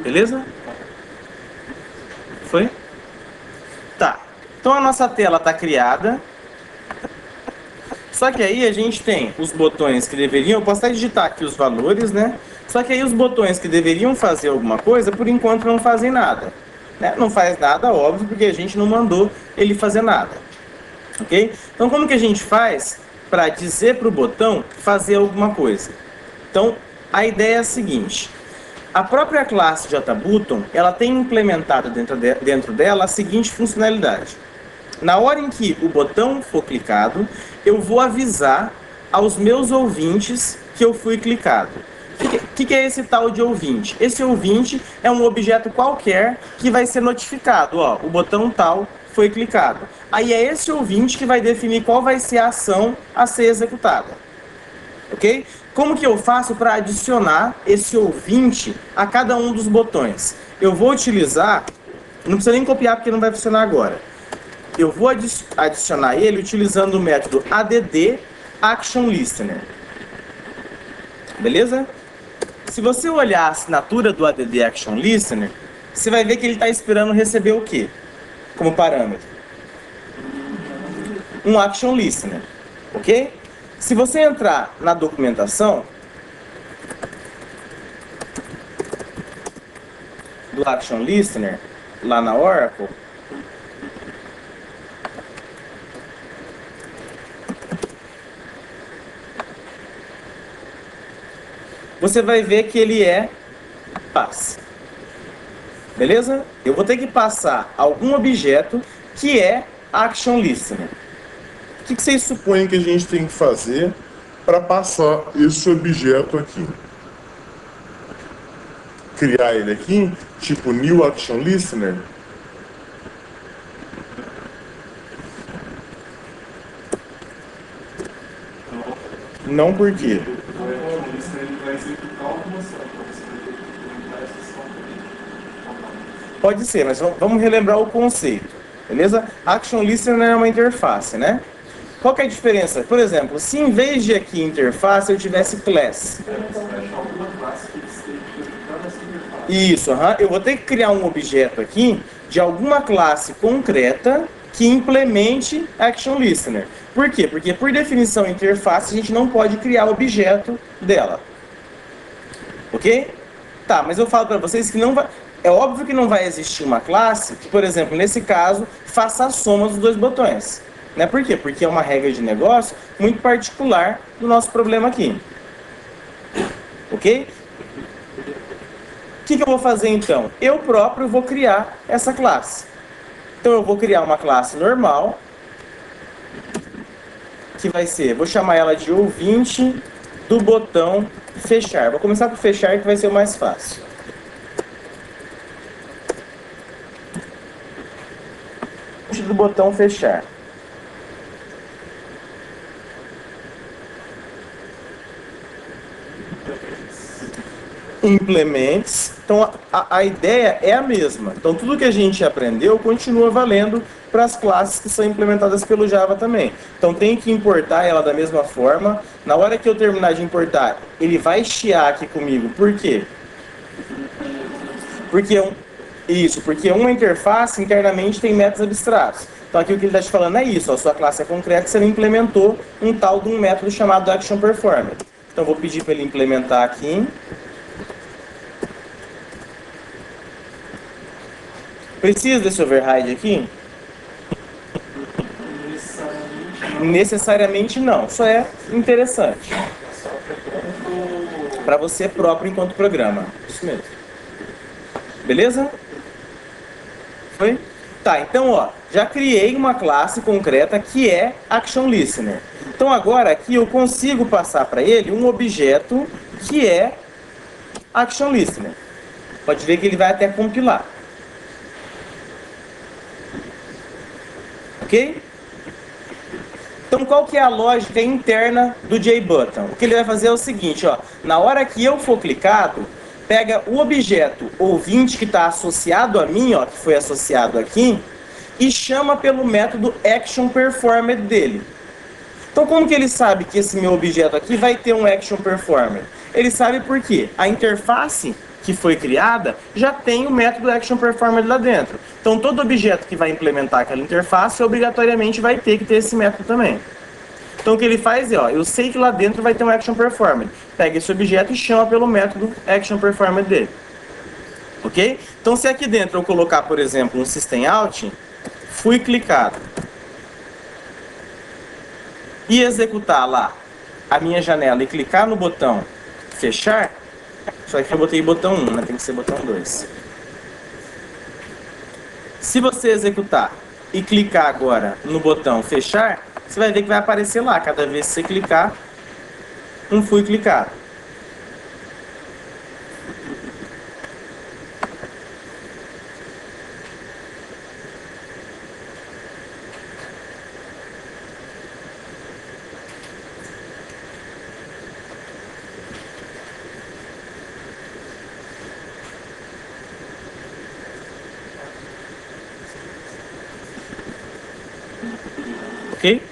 Beleza? Foi? Tá. Então a nossa tela está criada. Só que aí a gente tem os botões que deveriam... Eu posso até digitar aqui os valores, né? Só que aí os botões que deveriam fazer alguma coisa, por enquanto não fazem nada. Né? Não faz nada, óbvio, porque a gente não mandou ele fazer nada. Ok? Então como que a gente faz para dizer para o botão fazer alguma coisa? Então a ideia é a seguinte. A própria classe JButton, ela tem implementado dentro dela a seguinte funcionalidade. Na hora em que o botão for clicado, eu vou avisar aos meus ouvintes que eu fui clicado. O que é esse tal de ouvinte? Esse ouvinte é um objeto qualquer que vai ser notificado. Ó, o botão tal foi clicado. Aí é esse ouvinte que vai definir qual vai ser a ação a ser executada. Ok? Como que eu faço para adicionar esse ouvinte a cada um dos botões? Eu vou utilizar, não precisa nem copiar porque não vai funcionar agora. Eu vou adicionar ele utilizando o método add action listener. Beleza? Se você olhar a assinatura do add action listener, você vai ver que ele está esperando receber o quê? Como parâmetro? Um action listener. Ok? Se você entrar na documentação do Action Listener, lá na Oracle, você vai ver que ele é pass. Beleza? Eu vou ter que passar algum objeto que é Action Listener. O que vocês supõem que a gente tem que fazer para passar esse objeto aqui? Criar ele aqui, tipo New Action Listener? Não, por quê? Ele vai executar alguma ação, então você vai ter que implementar essa ação também. Pode ser, mas vamos relembrar o conceito. Beleza? Action Listener é uma interface, né? Qual que é a diferença? Por exemplo, se em vez de aqui interface eu tivesse class. Você vai achar alguma classe que esteja executando essa interface. Isso, eu vou ter que criar um objeto aqui de alguma classe concreta que implemente Action Listener. Por quê? Porque por definição interface a gente não pode criar objeto dela. Ok? Tá, mas eu falo para vocês que não vai... É óbvio que não vai existir uma classe que, por exemplo, nesse caso, faça a soma dos dois botões. Né? Por quê? Porque é uma regra de negócio muito particular do nosso problema aqui. Ok? O que eu vou fazer então? Eu próprio vou criar essa classe. Então eu vou criar uma classe normal, que vai ser, vou chamar ela de ouvinte do botão fechar. Vou começar por fechar, que vai ser o mais fácil. Do botão fechar. Implements Então, a ideia é a mesma. Então, tudo que a gente aprendeu continua valendo para as classes que são implementadas pelo Java também. Então, tem que importar ela da mesma forma. Na hora que eu terminar de importar, ele vai chiar aqui comigo. Por quê? Porque uma interface internamente tem métodos abstratos. Então, aqui o que ele está te falando é isso. A sua classe é concreta, você não implementou um tal de um método chamado ActionPerformer. Então, vou pedir para ele implementar aqui. Precisa desse override aqui? Necessariamente não. Só é interessante. Para você próprio enquanto programa. Isso mesmo. Beleza? Foi? Tá, então ó, já criei uma classe concreta que é ActionListener. Então agora aqui eu consigo passar para ele um objeto que é ActionListener. Pode ver que ele vai até compilar. Ok? Então qual que é a lógica interna do JButton? O que ele vai fazer é o seguinte, ó, na hora que eu for clicado, pega o objeto ouvinte que está associado a mim, ó, que foi associado aqui, e chama pelo método ActionPerformer dele. Então como que ele sabe que esse meu objeto aqui vai ter um ActionPerformer? Ele sabe por quê? A interface que foi criada já tem o método ActionPerformer lá dentro. Então todo objeto que vai implementar aquela interface obrigatoriamente vai ter que ter esse método também. Então o que ele faz é, ó, eu sei que lá dentro vai ter um ActionPerformer. Pega esse objeto e chama pelo método ActionPerformer dele. Ok? Então se aqui dentro eu colocar, por exemplo, um systemout, fui clicado e executar lá a minha janela e clicar no botão fechar, só que eu botei botão 1, né? Tem que ser botão 2. Se você executar e clicar agora no botão fechar, você vai ver que vai aparecer lá, cada vez que você clicar, um fui clicado. Ok?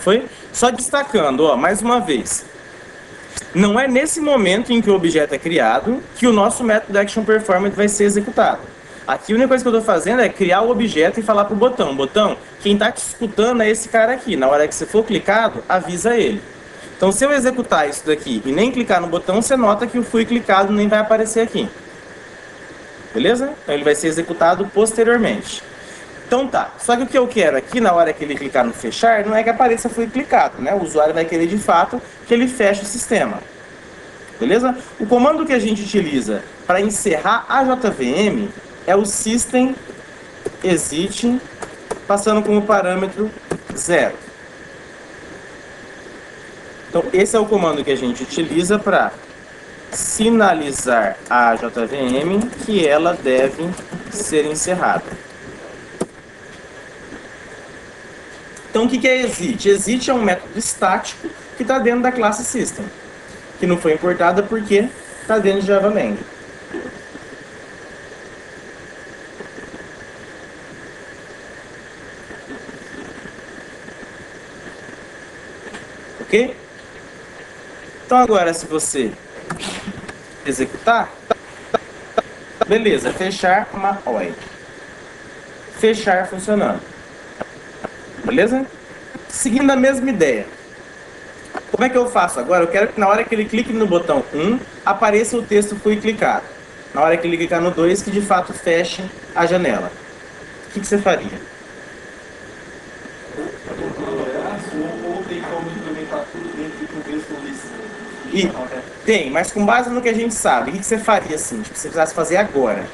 Foi? Só destacando, ó, mais uma vez. Não é nesse momento em que o objeto é criado que o nosso método ActionPerformer vai ser executado. Aqui a única coisa que eu estou fazendo é criar o objeto e falar para o botão. Botão, quem está te escutando é esse cara aqui. Na hora que você for clicado, avisa ele. Então se eu executar isso daqui e nem clicar no botão, você nota que o fui clicado nem vai aparecer aqui. Beleza? Então ele vai ser executado posteriormente. Então tá, só que o que eu quero aqui, na hora que ele clicar no fechar, não é que apareça fui clicado, né? O usuário vai querer de fato que ele feche o sistema. Beleza? O comando que a gente utiliza para encerrar a JVM é o system exit, passando como parâmetro 0. Então esse é o comando que a gente utiliza para sinalizar a JVM que ela deve ser encerrada. Então, o que é exit? Exit é um método estático que está dentro da classe System, que não foi importada porque está dentro de JavaLang. Ok? Então, agora, se você executar, beleza, fechar uma OI. Fechar funcionando. Beleza? Seguindo a mesma ideia. Como é que eu faço agora? Eu quero que na hora que ele clique no botão 1, apareça o texto fui clicado. Na hora que ele clicar no 2, que de fato feche a janela. O que você faria? Ou tem como implementar tudo dentro do mesmo listener? E tem, mas com base no que a gente sabe, o que você faria assim? Tipo, você precisasse fazer agora.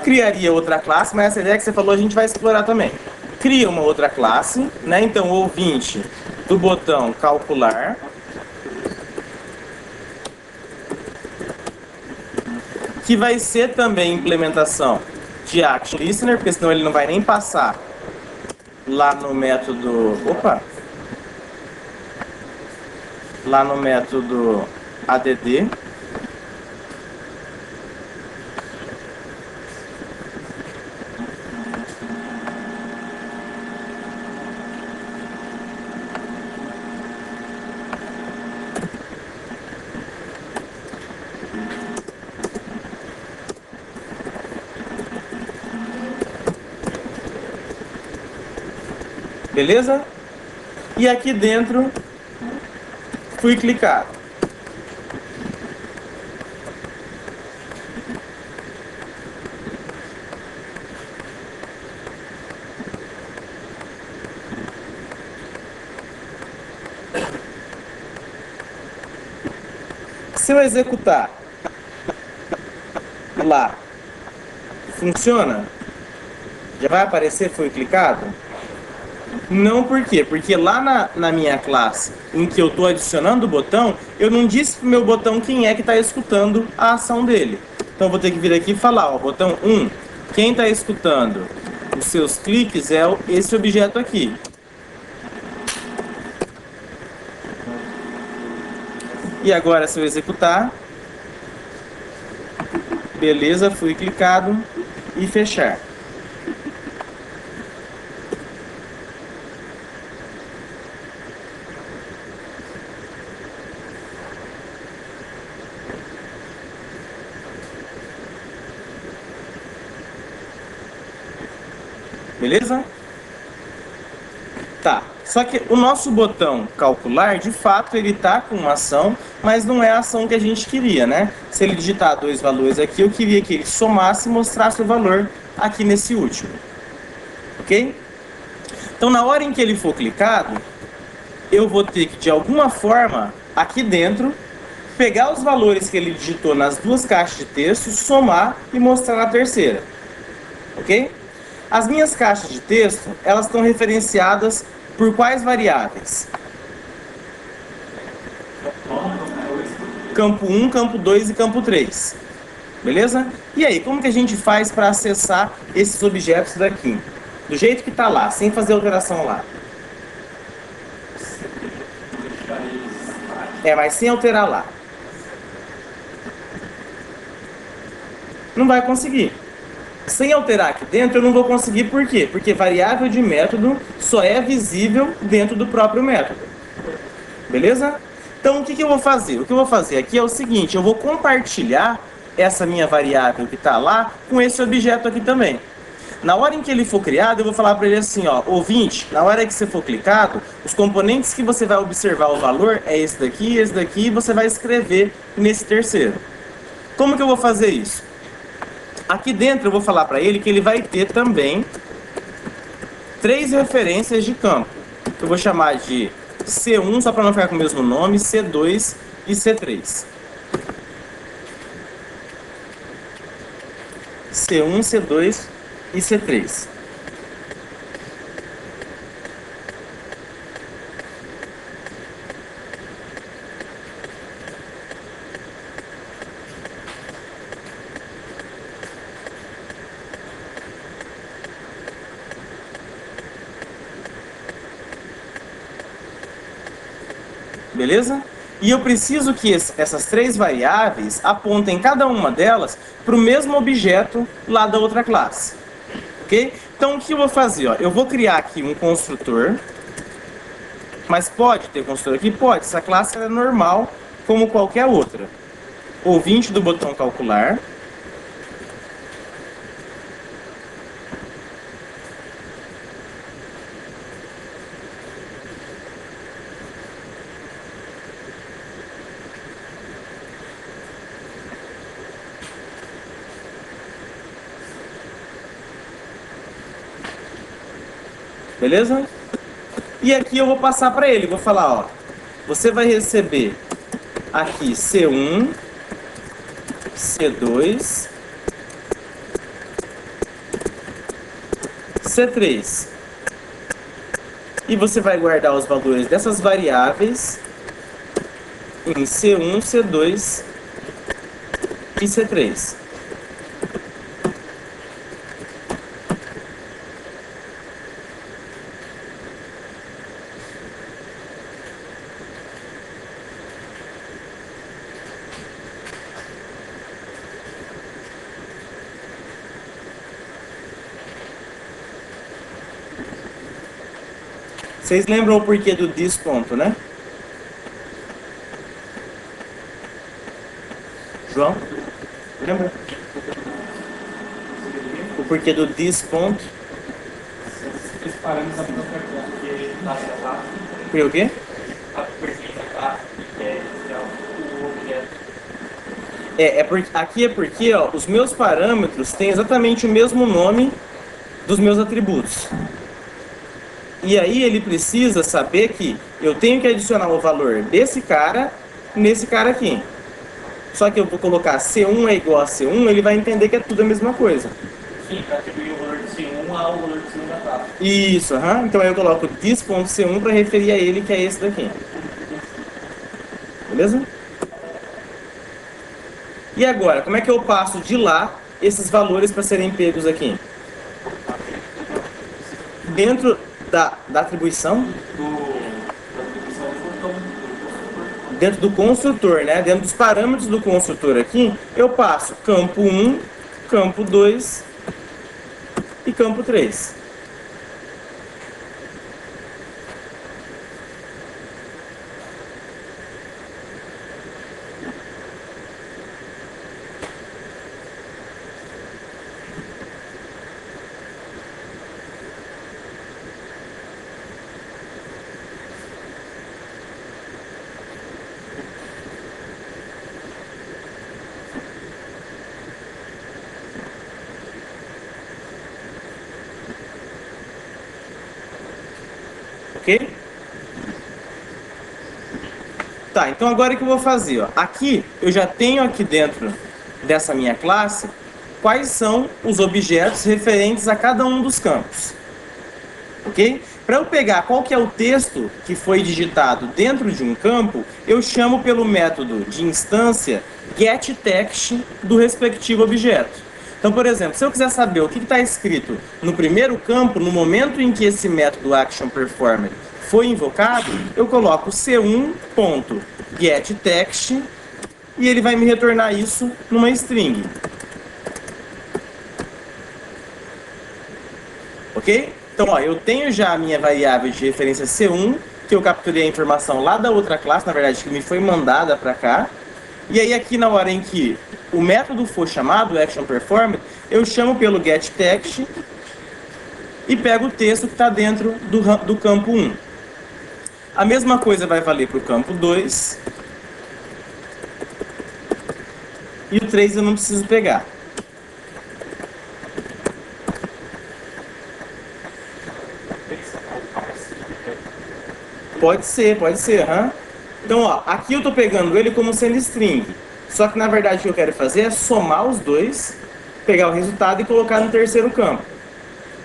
Criaria outra classe, mas essa ideia que você falou a gente vai explorar também. Cria uma outra classe, né? Então, o ouvinte do botão calcular. Que vai ser também implementação de ActionListener, porque senão ele não vai nem passar lá no método... Opa! lá no método add. Beleza? E aqui dentro, fui clicar. Se eu executar lá, funciona? Já vai aparecer foi clicado? Não, por quê? Porque lá na minha classe, em que eu estou adicionando o botão, eu não disse pro meu botão quem é que está escutando a ação dele. Então eu vou ter que vir aqui e falar, ó, botão 1, quem está escutando os seus cliques é esse objeto aqui. E agora se eu executar, beleza, fui clicado e fechar. Beleza? Tá. Só que o nosso botão calcular, de fato, ele tá com uma ação, mas não é a ação que a gente queria, né? Se ele digitar dois valores aqui, eu queria que ele somasse e mostrasse o valor aqui nesse último. Ok? Então, na hora em que ele for clicado, eu vou ter que, de alguma forma, aqui dentro, pegar os valores que ele digitou nas duas caixas de texto, somar e mostrar na terceira. Ok? As minhas caixas de texto, elas estão referenciadas por quais variáveis? Campo 1, campo 2 e campo 3. Beleza? E aí, como que a gente faz para acessar esses objetos daqui? Do jeito que está lá, sem fazer alteração lá. Mas sem alterar lá. Não vai conseguir. Sem alterar aqui dentro, eu não vou conseguir, por quê? Porque variável de método só é visível dentro do próprio método. Beleza? Então, o que eu vou fazer? O que eu vou fazer aqui é o seguinte, eu vou compartilhar essa minha variável que está lá com esse objeto aqui também. Na hora em que ele for criado, eu vou falar para ele assim, ó, ouvinte, na hora que você for clicado, os componentes que você vai observar o valor é esse daqui, e você vai escrever nesse terceiro. Como que eu vou fazer isso? Aqui dentro eu vou falar para ele que ele vai ter também 3 referências de campo. Eu vou chamar de C1, só para não ficar com o mesmo nome, C2 e C3. C1, C2 e C3. Beleza? E eu preciso que essas 3 variáveis apontem cada uma delas para o mesmo objeto lá da outra classe. Ok? Então o que eu vou fazer? Ó? Eu vou criar aqui um construtor. Mas pode ter construtor aqui? Pode. Essa classe é normal como qualquer outra. Ouvinte do botão calcular. Beleza? E aqui eu vou passar para ele, vou falar, ó, você vai receber aqui C1, C2, C3. E você vai guardar os valores dessas variáveis em C1, C2 e C3. Vocês lembram o porquê do this ponto, né? João? Lembra? O porquê do this ponto? Esses parâmetros da própria classe, porque na classe, Por o quê? a perfil da classe, que é o objeto. Aqui é porque ó, os meus parâmetros têm exatamente o mesmo nome dos meus atributos. E aí ele precisa saber que eu tenho que adicionar o valor desse cara nesse cara aqui. Só que eu vou colocar C1 é igual a C1, ele vai entender que é tudo a mesma coisa. Sim, para atribuir o valor de C1 ao valor de C1 da classe. Isso, então aí eu coloco this.c1 para referir a ele, que é esse daqui. Beleza? E agora, como é que eu passo de lá esses valores para serem pegos aqui? Dentro da atribuição, dentro do construtor, né? Dentro dos parâmetros do construtor aqui, eu passo campo 1, campo 2 e campo 3. Ok? Tá, então agora o que eu vou fazer? Ó? Aqui, eu já tenho aqui dentro dessa minha classe quais são os objetos referentes a cada um dos campos. Ok? Para eu pegar qual que é o texto que foi digitado dentro de um campo, eu chamo pelo método de instância getText do respectivo objeto. Então, por exemplo, se eu quiser saber o que está escrito no primeiro campo, no momento em que esse método actionPerformer foi invocado, eu coloco c1.getText e ele vai me retornar isso numa string. Ok? Então, ó, eu tenho já a minha variável de referência C1, que eu capturei a informação lá da outra classe, na verdade, que me foi mandada para cá. E aí, aqui na hora em que o método for chamado, o actionPerformer, eu chamo pelo getText e pego o texto que está dentro do campo 1. A mesma coisa vai valer para o campo 2. E o 3 eu não preciso pegar. Pode ser. Então, ó, aqui eu estou pegando ele como sendo string. Só que, na verdade, o que eu quero fazer é somar os dois, pegar o resultado e colocar no terceiro campo.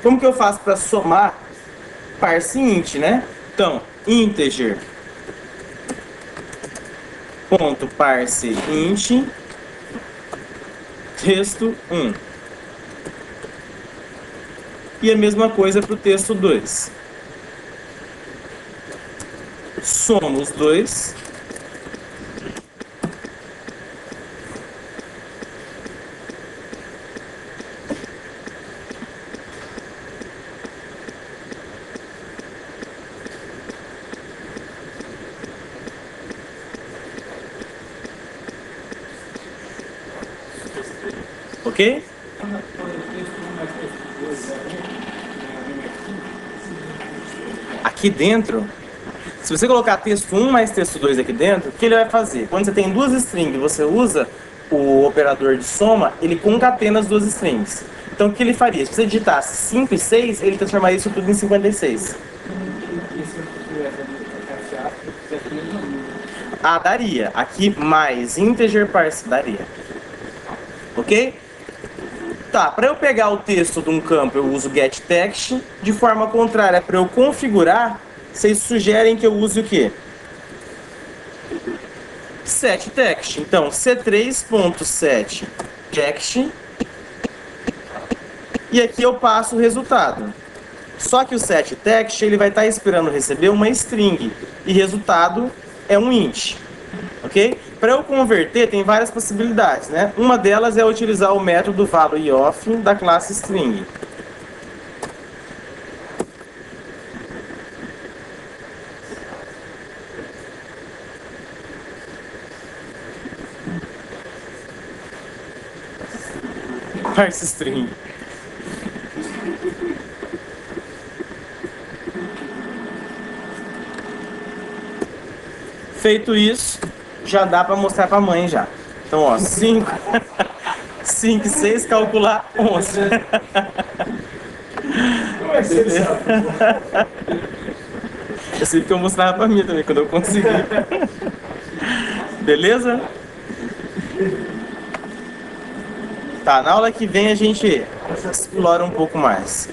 Como que eu faço para somar parse int, né? Então, integer ponto parse int texto 1. E a mesma coisa para o texto 2. Somo os dois. Ok? Aqui dentro, se você colocar texto 1 mais texto 2 aqui dentro, o que ele vai fazer? Quando você tem duas strings e você usa o operador de soma, ele concatena as duas strings. Então o que ele faria? Se você digitasse 5 e 6, ele transformaria isso tudo em 56. Ah, daria. Aqui mais integer parse daria. Ok? Tá, para eu pegar o texto de um campo eu uso getText. De forma contrária, para eu configurar, vocês sugerem que eu use o quê? setText. Então, c3.setText. E aqui eu passo o resultado. Só que o setText ele vai estar esperando receber uma string. E resultado é um int. Ok? Para eu converter, tem várias possibilidades, né? Uma delas é utilizar o método valueOf da classe string. parse string. Feito isso, já dá para mostrar para a mãe já. Então, ó, 5, 5, 6, calcular 11. Eu sei que eu mostrava para mim também, quando eu consegui. Beleza? Tá, na aula que vem a gente explora um pouco mais.